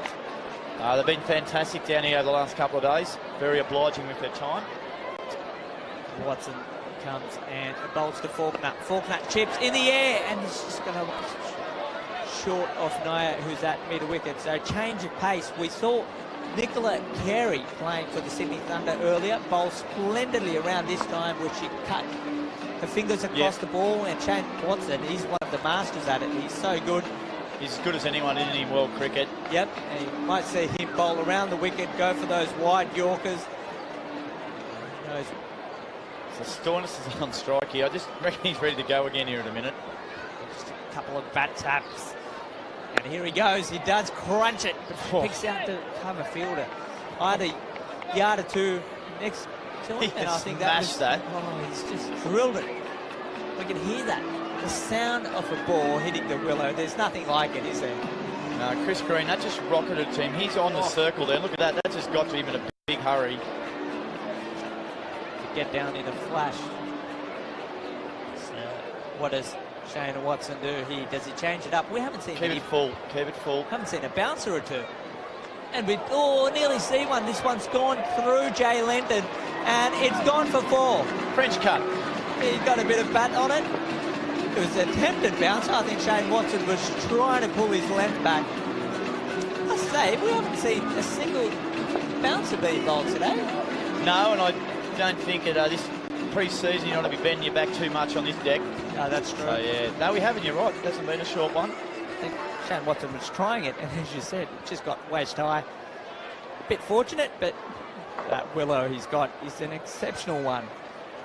They've been fantastic down here over the last couple of days. Very obliging with their time. Watson comes and bowls to Faulkner. Faulkner chips in the air, and he's just going to short of Naya, who's at mid wicket. So change of pace. We saw Nicola Carey playing for the Sydney Thunder earlier, bowled splendidly around this time, where she cut her fingers across the ball, and Shane Watson, he's one of the masters at it. He's so good. He's as good as anyone in world cricket. Yep, and you might see him bowl around the wicket, go for those wide Yorkers. So Stoinis is on strike here. I just reckon he's ready to go again here in a minute. Just a couple of bat taps. And here he goes. He does crunch it, but picks out the cover fielder. Either yard or two next to him. And I think that. Oh, he's just drilled it. We can hear that. The sound of a ball hitting the willow. There's nothing like it, is there? No, Chris Green, that just rocketed to him. He's on the circle there. Look at that. That just got to him in a big hurry. Get down in a flash. So what does Shane Watson do here? Does he change it up? We haven't seen Keep it full. Keep it full. Haven't seen a bouncer or two. And we nearly see one. This one's gone through Jay Lenton, and it's gone for 4. French cut. He got a bit of bat on it. It was an attempted bounce. I think Shane Watson was trying to pull his length back. I say, we haven't seen a single bouncer being bowled today. No, and I don't think at this pre-season you don't want to be bending your back too much on this deck. No, that's true. So, yeah. No, we haven't. You're right. It hasn't been a short one. I think Shane Watson was trying it, and as you said, it just got waist high. A bit fortunate, but that willow he's got is an exceptional one,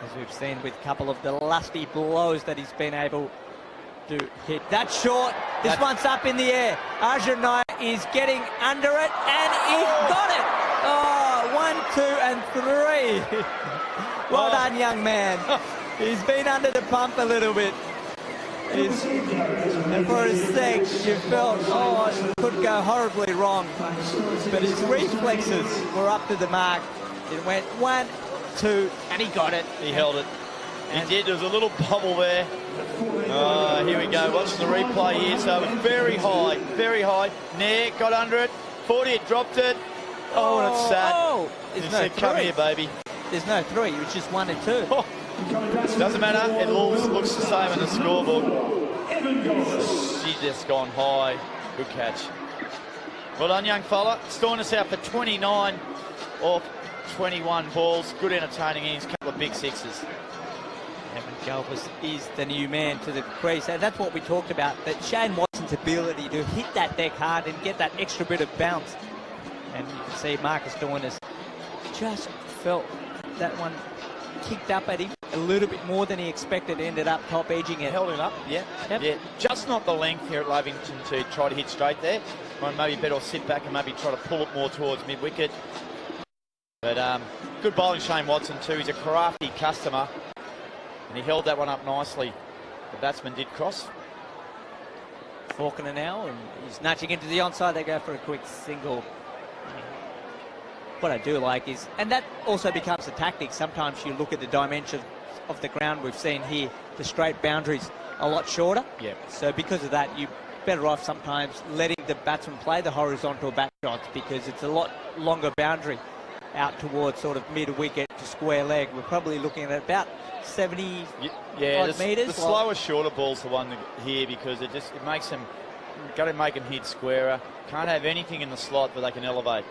as we've seen with a couple of the lusty blows that he's been able to hit. That's short. This one's up in the air. Arjun Nair is getting under it, and he's got it. Oh, 1, 2, and 3. Well done, young man. He's been under the pump a little bit. And for a sec, you felt, it could go horribly wrong. But his reflexes were up to the mark. It went 1, 2, and he got it. He held it. He did. There was a little bubble there. Here we go. Watching the replay here. So it was very high, very high. Nair got under it. 40, it dropped it. Oh, and it's sad. Oh, He said, come here, baby. There's no 3. It was just 1 and 2. Doesn't matter. It looks the same on the scoreboard. She's just gone high. Good catch. Well done, young fella. Stoinis out for 29 off 21 balls. Good entertaining innings. Couple of big sixes. Evan Galbus is the new man to the crease. And that's what we talked about, that Shane Watson's ability to hit that deck hard and get that extra bit of bounce. And you can see Marcus Stoinis just felt that one kicked up at him a little bit more than he expected. Ended up top edging it. Held it up, yeah. Just not the length here at Lavington to try to hit straight there. Well, maybe better sit back and maybe try to pull it more towards mid-wicket. But good bowling, Shane Watson too. He's a crafty customer. And he held that one up nicely. The batsman did cross. Faulkner now, and he's nudging into the onside. They go for a quick single. What I do like is, and that also becomes a tactic. Sometimes you look at the dimension of the ground. We've seen here the straight boundaries a lot shorter. Yeah. So because of that, you're better off sometimes letting the batsman play the horizontal bat shots, because it's a lot longer boundary out towards sort of mid-wicket to square leg. We're probably looking at about 70 metres. The slower, shorter ball's the one here, because it makes them, got to make them hit squarer. Can't have anything in the slot that they can elevate.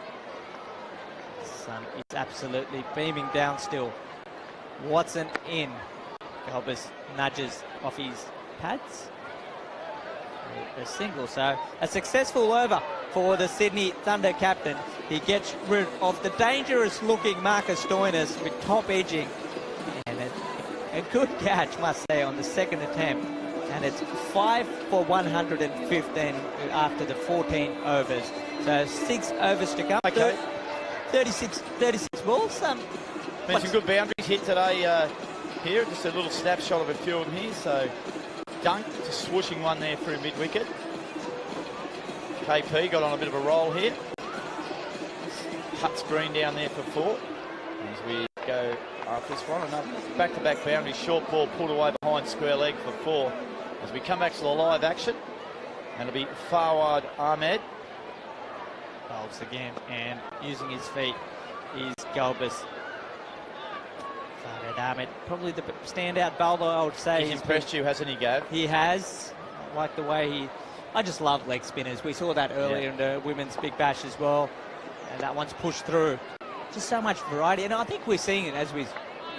Sun is absolutely beaming down still. Watson in. Galbus nudges off his pads. A single, so a successful over for the Sydney Thunder captain. He gets rid of the dangerous looking Marcus Stoinis with top edging. And a good catch, must say, on the second attempt. And it's 5 for 115 after the 14 overs. So 6 overs to come. Okay. 36 balls. Been some good boundaries hit today here. Just a little snapshot of a few of them here. So Dunk just swooshing one there through mid-wicket. KP got on a bit of a roll here. Cuts Green down there for 4. As we go after this one, another back-to-back boundary, short ball pulled away behind square leg for 4. As we come back to the live action, and it'll be Fawad Ahmed. Bowls again, and using his feet is Galbus. Fawad Ahmed, probably the standout bowler, I would say. He's impressed you, hasn't he, Gav? He has. I like the way I just love leg spinners. We saw that earlier in the Women's Big Bash as well. And that one's pushed through. Just so much variety. And I think we're seeing it as we,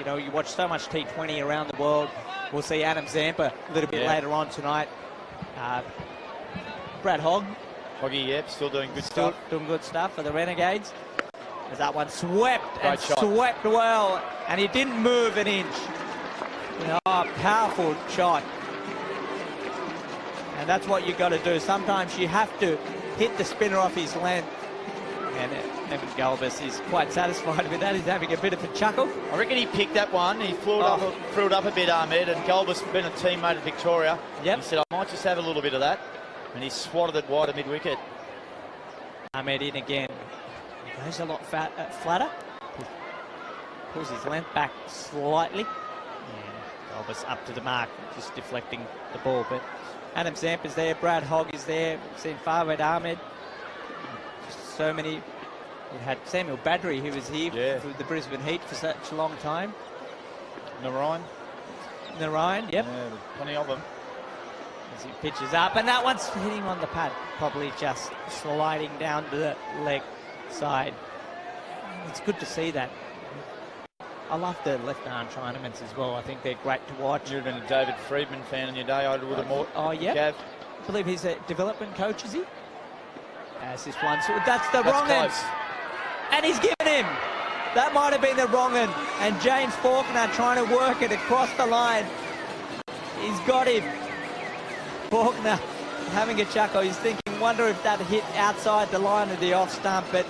you watch so much T20 around the world. We'll see Adam Zampa a little bit later on tonight. Brad Hoggy, yep, still doing good still stuff. doing good stuff for the Renegades. As that one swept Great shot. swept well, and he didn't move an inch. Powerful shot. And that's what you got to do. Sometimes you have to hit the spinner off his length. And Evan Galbus is quite satisfied with that. He's having a bit of a chuckle. I reckon he picked that one. He threw it up a bit, Ahmed, and Galbus, been a teammate of Victoria. Yep. He said, I might just have a little bit of that. And he swatted it wide of mid-wicket. Ahmed in again. He goes a lot flatter. Pulls his length back slightly. And Galbus up to the mark, just deflecting the ball. But Adam Zampa's there. Brad Hogg is there. We've seen Farwad Ahmed. So many. You had Samuel Badri, who was here for the Brisbane Heat for such a long time. Narayan, yep. Yeah, plenty of them. As he pitches up, and that one's hitting on the pad, probably just sliding down to the leg side. It's good to see that. I love the left arm Chinamen as well. I think they're great to watch. You've been a David Friedman fan in your day, I would have more. Oh, yeah. Gav. I believe he's a development coach, is he? As this one, so that's the wrong end. And he's given him. That might have been the wrong end. And James Faulkner trying to work it across the line. He's got him. Faulkner having a chuckle. He's thinking, wonder if that hit outside the line of the off stump. But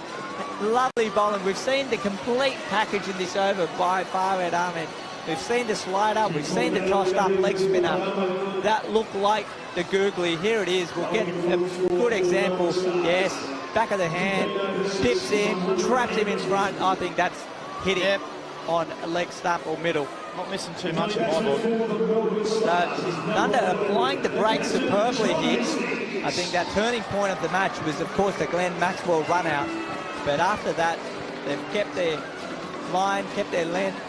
lovely bowling. We've seen the complete package in this over by Farwad Ahmed. We've seen the slider. We've seen the tossed up leg spinner. That looked like the googly. Here it is. We'll get a good example. Yes, back of the hand, dips in, traps him in front. I think that's hitting on a leg stump or middle. Not missing too much in my book. So Thunder applying the brakes superbly here. I think that turning point of the match was, of course, the Glenn Maxwell run out. But after that, they've kept their line, kept their length.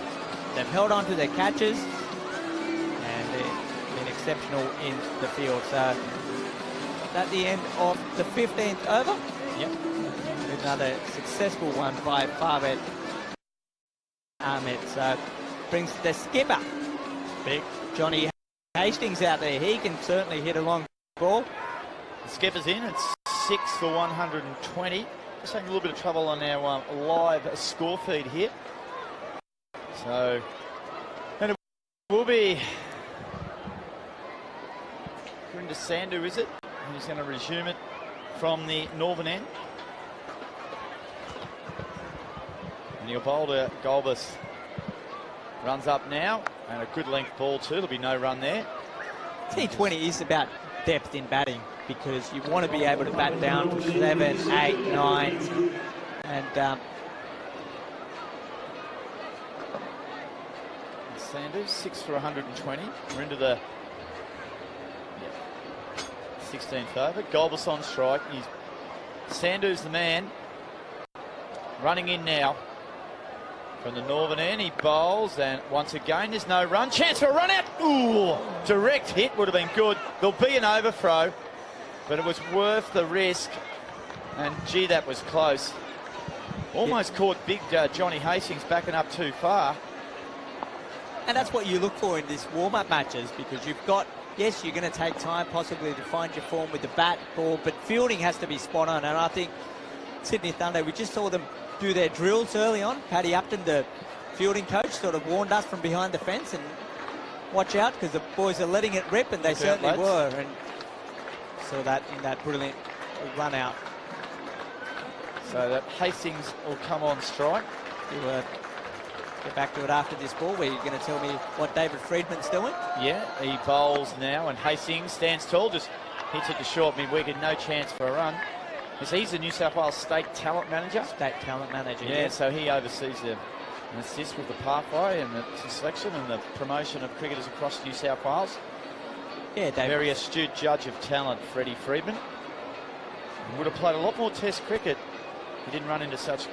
They've held on to their catches. And they've been exceptional in the field. So at the end of the 15th over. Yep. Another successful one by Farwad Ahmed. So brings the skipper, big Johnny Hastings, out there. He can certainly hit a long ball. The skipper's in. It's 6 for 120. Just having a little bit of trouble on our live score feed here. So, and it will be Gurinder Sandhu, is it? He's going to resume it from the northern end. And he'll bowl to Galbus. Runs up now, and a good length ball too. There'll be no run there. T20 is about depth in batting, because you want to be able to bat down to 7, 8, 9, and Sandhu, 6 for 120. We're into the 16th over. Galbus on strike. Sandhu's the man. Running in now from the northern end. He bowls, and once again there's no run. Chance for a run out. Ooh, direct hit would have been good. There'll be an overthrow, but it was worth the risk. And gee, that was close. Almost caught big Johnny Hastings backing up too far. And that's what you look for in these warm-up matches, because you've got, yes, you're going to take time possibly to find your form with the bat, ball, but fielding has to be spot on. And I think Sydney Thunder, we just saw them do their drills early on. Paddy Upton, the fielding coach, sort of warned us from behind the fence, and watch out, because the boys are letting it rip, and they certainly were. And saw that in that brilliant run out. So that Hastings will come on strike. You get back to it after this ball, where you're going to tell me what David Friedman's doing. Yeah, he bowls now, and Hastings stands tall, just hits it to short mid-wicket, no chance for a run. So he's the New South Wales State Talent Manager. State Talent Manager, yeah. So he oversees the assist with the pathway and the selection and the promotion of cricketers across New South Wales. Yeah, David. Very astute judge of talent, Freddie Friedman. He would have played a lot more Test cricket. He didn't run into such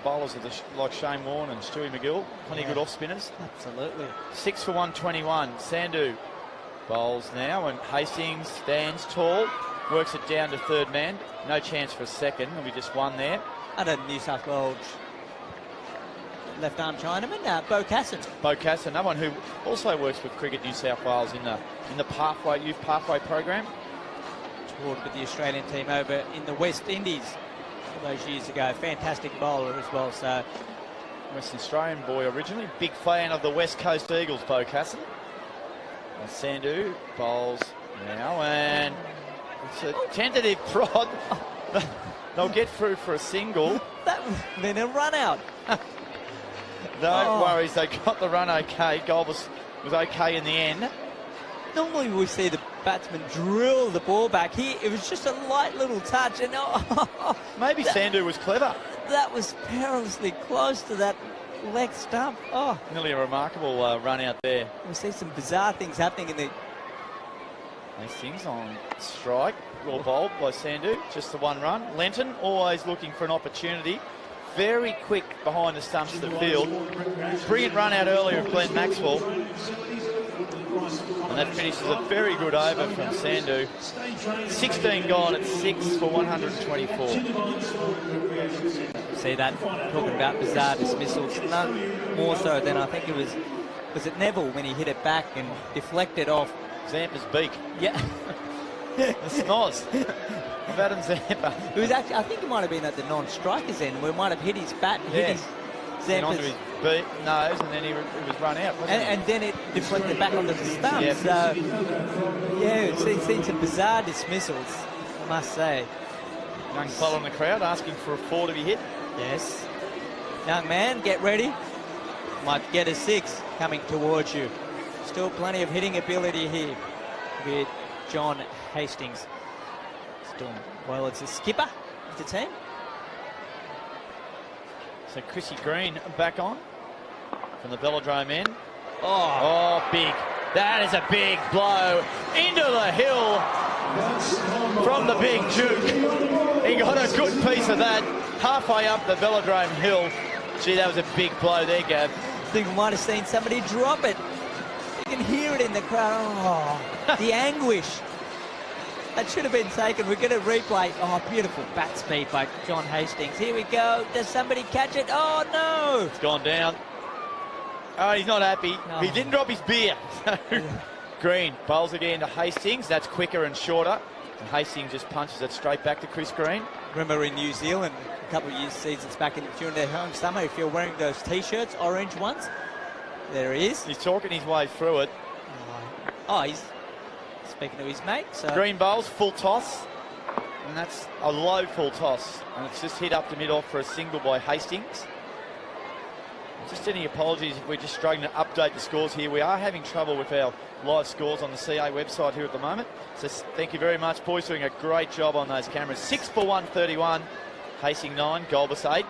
bowlers like Shane Warne and Stewie McGill. Plenty of good off spinners. Absolutely. 6 for 121. Sandhu bowls now, and Hastings stands tall, works it down to third man. No chance for a second. There'll be just one there. other New South Wales left arm Chinaman, Bo Casson. Bo Casson, another one who also works with Cricket New South Wales in the youth pathway program. Toured with the Australian team over in the West Indies those years ago. Fantastic bowler as well. So Western Australian boy originally. Big fan of the West Coast Eagles, Bo Casson. And Sandhu bowls now, and it's a tentative prod. They'll get through for a single. that would have been a run out. No worries, they got the run okay. Goal was okay in the end. Normally we see the batsman drill the ball back. Here it was just a light little touch, and Maybe Sandhu was clever. That was perilously close to that leg stump. Oh, Nearly a remarkable run out there. we see some bizarre things happening in the. Hastings on strike, well bowled by Sandhu, just the one run. Lenton always looking for an opportunity. Very quick behind the stumps of the field. Brilliant run out earlier of Glenn Maxwell. And that finishes a very good over from Sandhu. 16 gone at 6 for 124. See that, talking about bizarre dismissals, none more so than I think it was it Neville when he hit it back and deflected off Zampa's beak. Yeah. The snoz. Adam Zampa. It was actually, I think it might have been at the non-striker's end where it might have hit his bat and hit Yes. his And onto Zampa's, his nose, and then it was run out, wasn't it? and then it deflected back onto the stump. Yep. So, yeah, we've seen some bizarre dismissals, I must say. Young fellow in the crowd asking for a 4 to be hit. Yes. Young man, get ready. Might get a 6 coming towards you. Still plenty of hitting ability here with John Hastings. Still, well, it's a skipper of the team. So Chrissy Green back on from the Velodrome end. Oh, Oh, big. That is a big blow into the hill from the big Duke. He got a good piece of that halfway up the Velodrome hill. Gee, that was a big blow there, Gav. I think we might have seen somebody drop it. You can hear it in the crowd. Oh, the anguish. That should have been taken. We're going to replay. Oh, beautiful bat speed by John Hastings. Here we go. Does somebody catch it? Oh, no. It's gone down. Oh, he's not happy. No. He didn't drop his beer. Green bowls again to Hastings. That's quicker and shorter. And Hastings just punches it straight back to Chris Green. Remember in New Zealand, a couple of seasons back during their home summer, if you're wearing those T-shirts, orange ones, there he is. He's talking his way through it. Oh, he's speaking to his mate. So. Green bowls, full toss. And that's a low full toss. And it's just hit up to mid-off for a single by Hastings. Just any apologies if we're just struggling to update the scores here. We are having trouble with our live scores on the CA website here at the moment. So thank you very much, boys, doing a great job on those cameras. 6 for 131, Hastings 9, Golbus 8.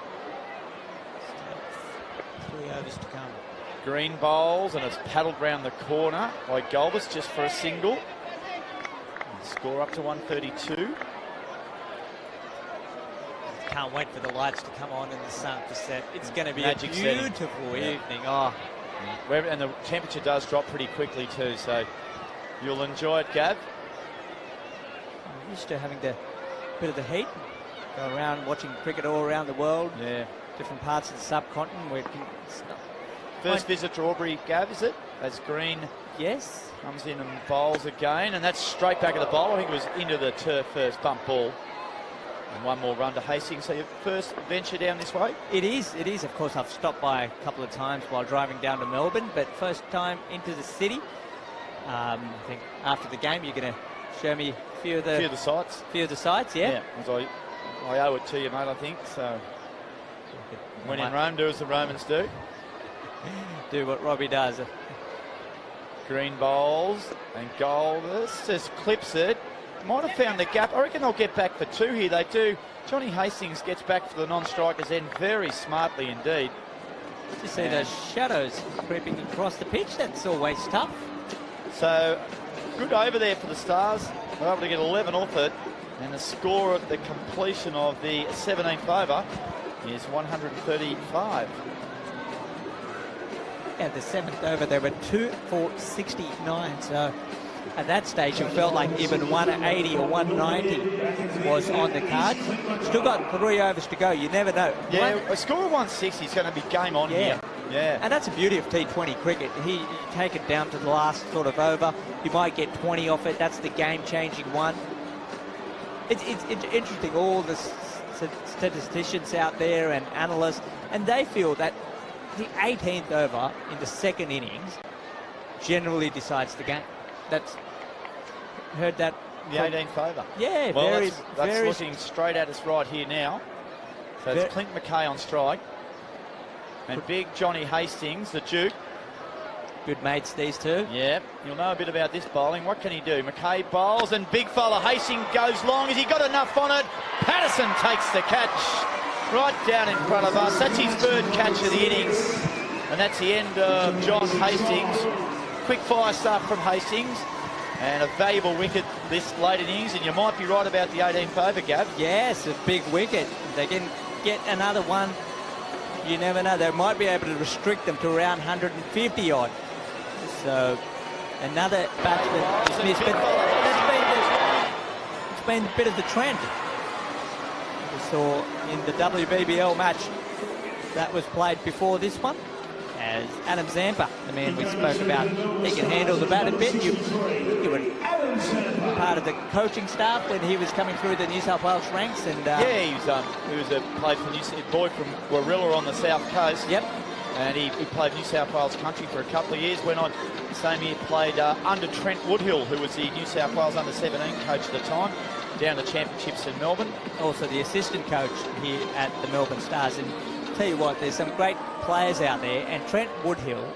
3 overs to come. Green bowls, and it's paddled round the corner by Golbus just for a single. And score up to 132. Can't wait for the lights to come on in the sun to set. It's going to be Magic a setting. beautiful Yeah. evening. Oh, And the temperature does drop pretty quickly too, so you'll enjoy it, Gav. I'm used to having the bit of the heat. Go around watching cricket all around the world, Yeah. different parts of the subcontinent where it's not. First visit to Albury, Gav, is it? As Green Yes. comes in and bowls again, and that's straight back at the bowl. I think it was into the turf first, bump ball. And one more run to Hastings. So your first venture down this way? It is. Of course, I've stopped by a couple of times while driving down to Melbourne, but first time into the city. I think after the game you're going to show me a few of the sights. sites, yeah? As I owe it to you, mate, I think. So when in Rome, do as the Romans do. Do what Robbie does. Green bowls and Golbus just clips it. Might have found the gap. I reckon they'll get back for 2 here. They do. Johnny Hastings gets back for the non-strikers end very smartly indeed. You see those shadows creeping across the pitch. That's always tough. So good over there for the Stars. They're able to get 11 off it. And the score at the completion of the 17th over is 135. At the 7th over, they were 2 for 69. So at that stage, it felt like even 180 or 190 was on the cards. Still got 3 overs to go. You never know. Yeah, a score of 160 is going to be game on here. Yeah. And that's the beauty of T20 cricket. You take it down to the last sort of over. You might get 20 off it. That's the game-changing one. It's interesting, all the statisticians out there and analysts, and they feel that the 18th over in the second innings generally decides the game. That's heard that. The 18th over. Yeah, well, that's looking straight at us right here now. So it's Clint McKay on strike. And big Johnny Hastings, the Duke. Good mates, these two. Yeah, you'll know a bit about this bowling. What can he do? McKay bowls and big fella Hastings goes long. Has he got enough on it? Patterson takes the catch right down in front of us. That's his third catch of the innings. And that's the end of John Hastings. Quick fire start from Hastings. And a valuable wicket this late innings. And you might be right about the 18th over, Gav. Yes, a big wicket. They can get another one. You never know. They might be able to restrict them to around 150 odd. So another batsman dismissed, but it's been a bit of the trend. We saw in the WBBL match that was played before this one, as Adam Zampa, the man we spoke about, he can handle the bat a bit. You were part of the coaching staff when he was coming through the New South Wales ranks, and yeah, he was a played for boy from Warilla on the south coast. Yep. And he played New South Wales country for a couple of years. Went on the same year, played under Trent Woodhill, who was the New South Wales under-17 coach at the time, down the championships in Melbourne. Also the assistant coach here at the Melbourne Stars. And tell you what, there's some great players out there, and Trent Woodhill,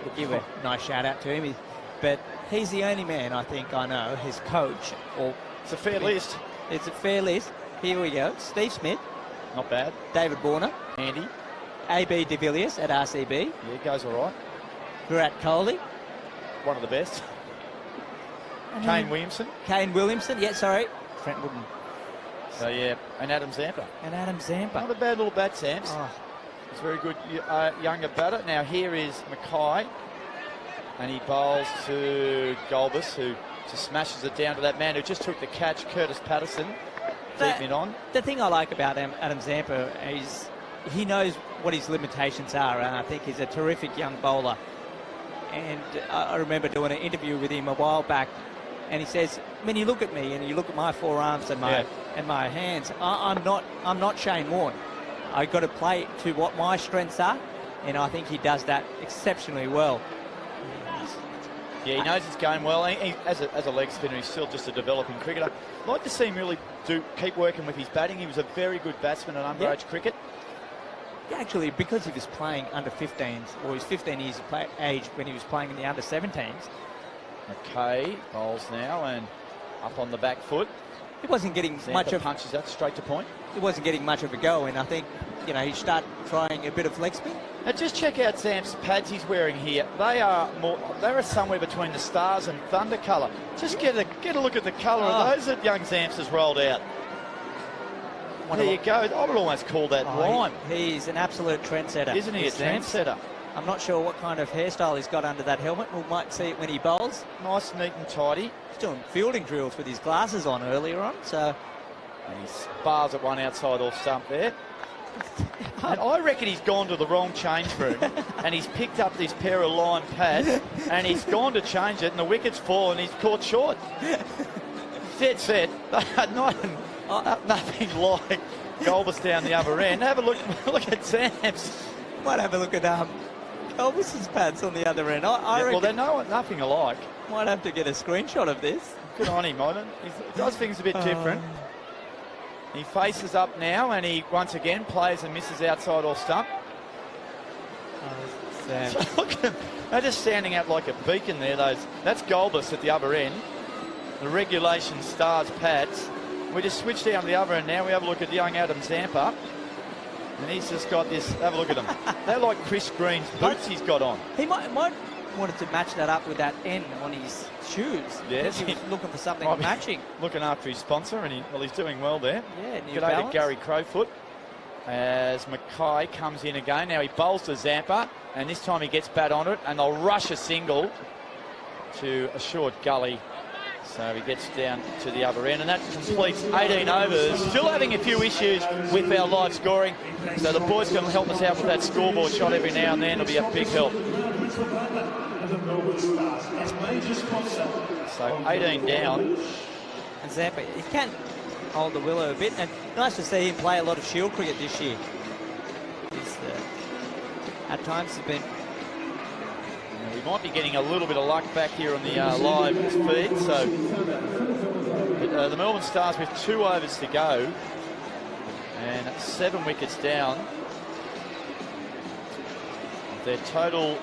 we'll give a nice shout out to him, but he's the only man I think I know, his coach. It's a fair list. It's a fair list. Here we go. Steve Smith. Not bad. David Warner. Andy. A.B. de Villiers at RCB. Yeah, goes all right. Virat Kohli. One of the best. Kane Williamson. Kane Williamson. Yeah, sorry. Trent Woodman. So, yeah, and Adam Zampa. Not a bad little bat, Sams. Oh. He's a very good younger batter. Now, here is Mackay. And he bowls to Golbus, who just smashes it down to that man who just took the catch, Curtis Patterson, deep in on. The thing I like about Adam Zampa is he knows what his limitations are, and I think he's a terrific young bowler. And I remember doing an interview with him a while back, and he says, when you look at me and you look at my forearms and my hands, I'm not Shane Warne. I've got to play to what my strengths are, and I think he does that exceptionally well. Yeah, he knows his game well. As a leg spinner, he's still just a developing cricketer. I'd like to see him really keep working with his batting. He was a very good batsman in underage cricket. Yeah, actually, because he was playing under 15s, or he's 15 years of age when he was playing in the under 17s. Okay, bowls now and up on the back foot. He wasn't getting much of punches that straight to point. He wasn't getting much of a go, and I think he started trying a bit of leg spin. Now just check out Sam's pads he's wearing here. They are somewhere between the stars and thunder colour. Just get a look at the colour of those that young Zamps has rolled out. There you go. I would almost call that lime. He's an absolute trendsetter. Isn't he a trendsetter? I'm not sure what kind of hairstyle he's got under that helmet. We might see it when he bowls. Nice, neat and tidy. He's doing fielding drills with his glasses on earlier on. So, and he spars at one outside off stump there. And I reckon he's gone to the wrong change room and he's picked up this pair of lime pads and he's gone to change it and the wicket's fallen and he's caught short. Dead set. Nothing like Golbus down the other end. Have a look at Sam's. Might have a look at Golbus's pads on the other end. I reckon, well, they're nothing alike. Might have to get a screenshot of this. Good on him, Ivan. He does things a bit different. He faces up now and he once again plays and misses outside off stump. Look at them. They're just standing out like a beacon there. That's Golbus at the other end. The regulation stars pads. We just switch down to the other end now. We have a look at young Adam Zampa. And he's just got this. Have a look at them. They're like Chris Green's boots he's got on. He might wanted to match that up with that N on his shoes. Yes. He was looking for something matching. Looking after his sponsor, and he's doing well there. Yeah, New G'day Balance. to Gary Crowfoot. As Mackay comes in again. Now he bowls to Zampa, and this time he gets bat on it, and they'll rush a single to a short gully So he gets down to the other end, and that completes 18 overs. Still having a few issues with our live scoring, so the boys can help us out with that scoreboard shot every now and then. It'll be a big help. So 18 down. And Zampa, he can hold the willow a bit, and nice to see him play a lot of shield cricket this year. He's, at times has been... We might be getting a little bit of luck back here on the live feed. So the Melbourne Stars with 2 overs to go and 7 wickets down. Their total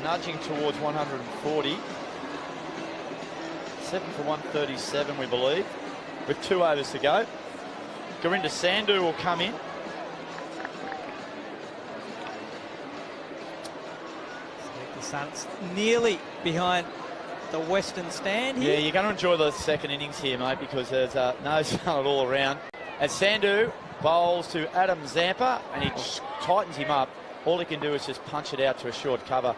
nudging towards 140. 7 for 137, we believe, with 2 overs to go. Gurinder Sandhu will come in. The Suns nearly behind the western stand here. Yeah, you're going to enjoy the second innings here, mate, because there's no sun at all around. As Sandhu bowls to Adam Zampa, and he tightens him up. All he can do is just punch it out to a short cover,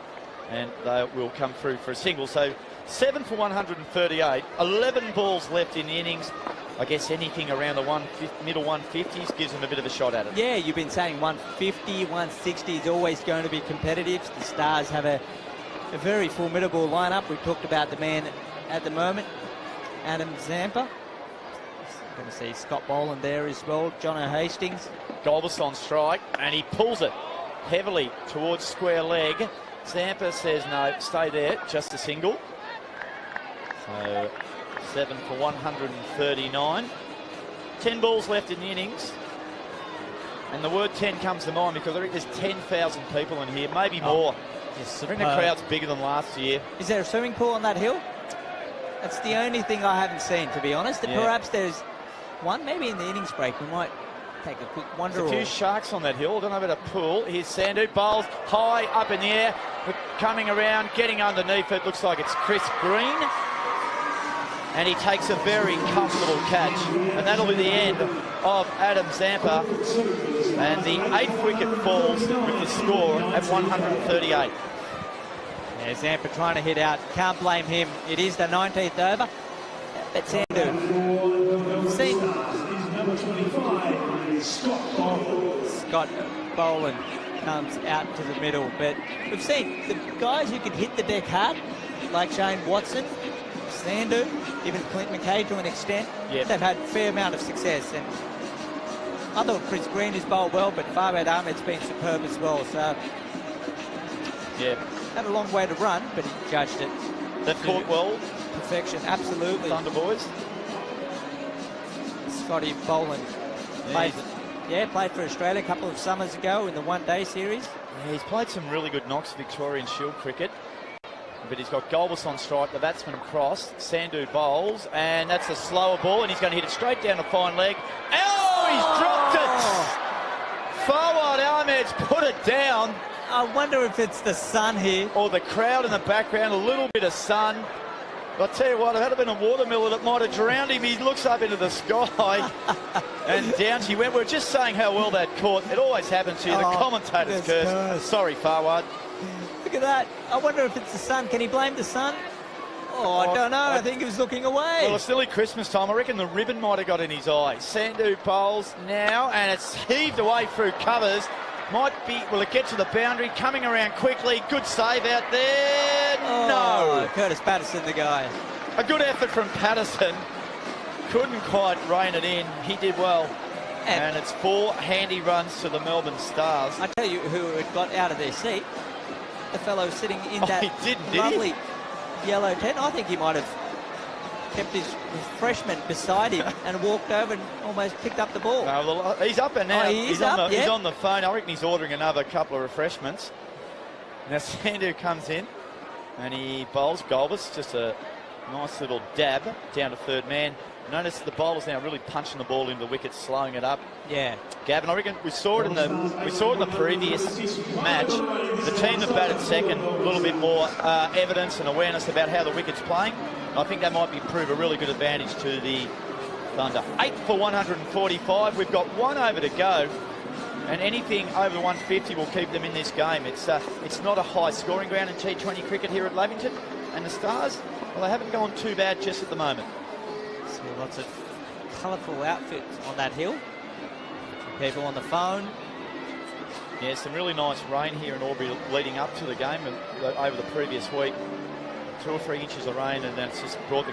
and they will come through for a single. So 7 for 138, 11 balls left in the innings. I guess anything around the middle 150s gives them a bit of a shot at it. Yeah, you've been saying 150, 160 is always going to be competitive. The Stars have a very formidable lineup. We talked about the man at the moment, Adam Zampa. Going to see Scott Boland there as well. Jono Hastings. Golbus on strike, and he pulls it heavily towards square leg. Zampa says no, stay there, just a single. So 7 for 139. 10 balls left in the innings. And the word 10 comes to mind because I think there's 10,000 people in here, maybe more. I think the crowd's bigger than last year. Is there a swimming pool on that hill? That's the only thing I haven't seen, to be honest. Yeah. Perhaps there's one, maybe in the innings break. We might take a quick wander. There's a few sharks on that hill. I don't know about a pool. Here's Sandhu, bowls high up in the air, coming around, getting underneath it. Looks like it's Chris Green. And he takes a very comfortable catch. And that'll be the end of Adam Zampa. And the 8th wicket falls with the score at 138. Yeah, Zampa trying to hit out. Can't blame him. It is the 19th over. But Sandhu. We've seen Scott Boland comes out to the middle. But we've seen the guys who can hit the deck hard, like Shane Watson, Sandhu, even Clint McKay to an extent. Yep. They've had a fair amount of success. And I thought Chris Green has bowled well, but Fawad Ahmed's been superb as well. So, yeah, had a long way to run, but he judged it. They've caught well. Perfection, absolutely. Thunder boys. Scotty Boland played for Australia a couple of summers ago in the one-day series. Yeah, he's played some really good knocks Victorian Shield cricket. But he's got Golbus on strike, the batsman crossed, Sandhu bowls, and that's a slower ball, and he's going to hit it straight down the fine leg. Oh, he's dropped it! Fawad Ahmed's put it down. I wonder if it's the sun here. Or the crowd in the background, a little bit of sun. I'll tell you what, if it had been a watermelon, it might have drowned him. He looks up into the sky, and down she went. We're just saying how well that caught. It always happens to you. The commentator's curse. Sorry, Fawad. Look at that. I wonder if it's the sun. Can he blame the sun? Oh, I don't know. I think he was looking away. Well, it's nearly Christmas time. I reckon the ribbon might have got in his eye. Sandhu bowls now, and it's heaved away through covers. Might be, will it get to the boundary? Coming around quickly. Good save out there. No. Curtis Patterson, the guy. A good effort from Patterson. Couldn't quite rein it in. He did well. And it's 4 handy runs to the Melbourne Stars. I tell you who had got out of their seat. The fellow sitting in that lovely yellow tent. I think he might have kept his refreshment beside him and walked over and almost picked up the ball. No, he's up and now. He's on the phone. I reckon he's ordering another couple of refreshments. Now Sandhu comes in and he bowls Golbus. Just a nice little dab down to third man. Notice the bowler's now really punching the ball into the wicket, slowing it up. Yeah, Gavin, I reckon we saw it in the previous match. The team that batted second, a little bit more evidence and awareness about how the wicket's playing. I think that might prove a really good advantage to the Thunder. 8 for 145. We've got 1 over to go, and anything over the 150 will keep them in this game. It's not a high scoring ground in T20 cricket here at Lavington, and the Stars Well, they haven't gone too bad just at the moment. See lots of colourful outfits on that hill. People on the phone. Yeah, some really nice rain here in Albury leading up to the game and over the previous week. 2 or 3 inches of rain, and then it's just brought the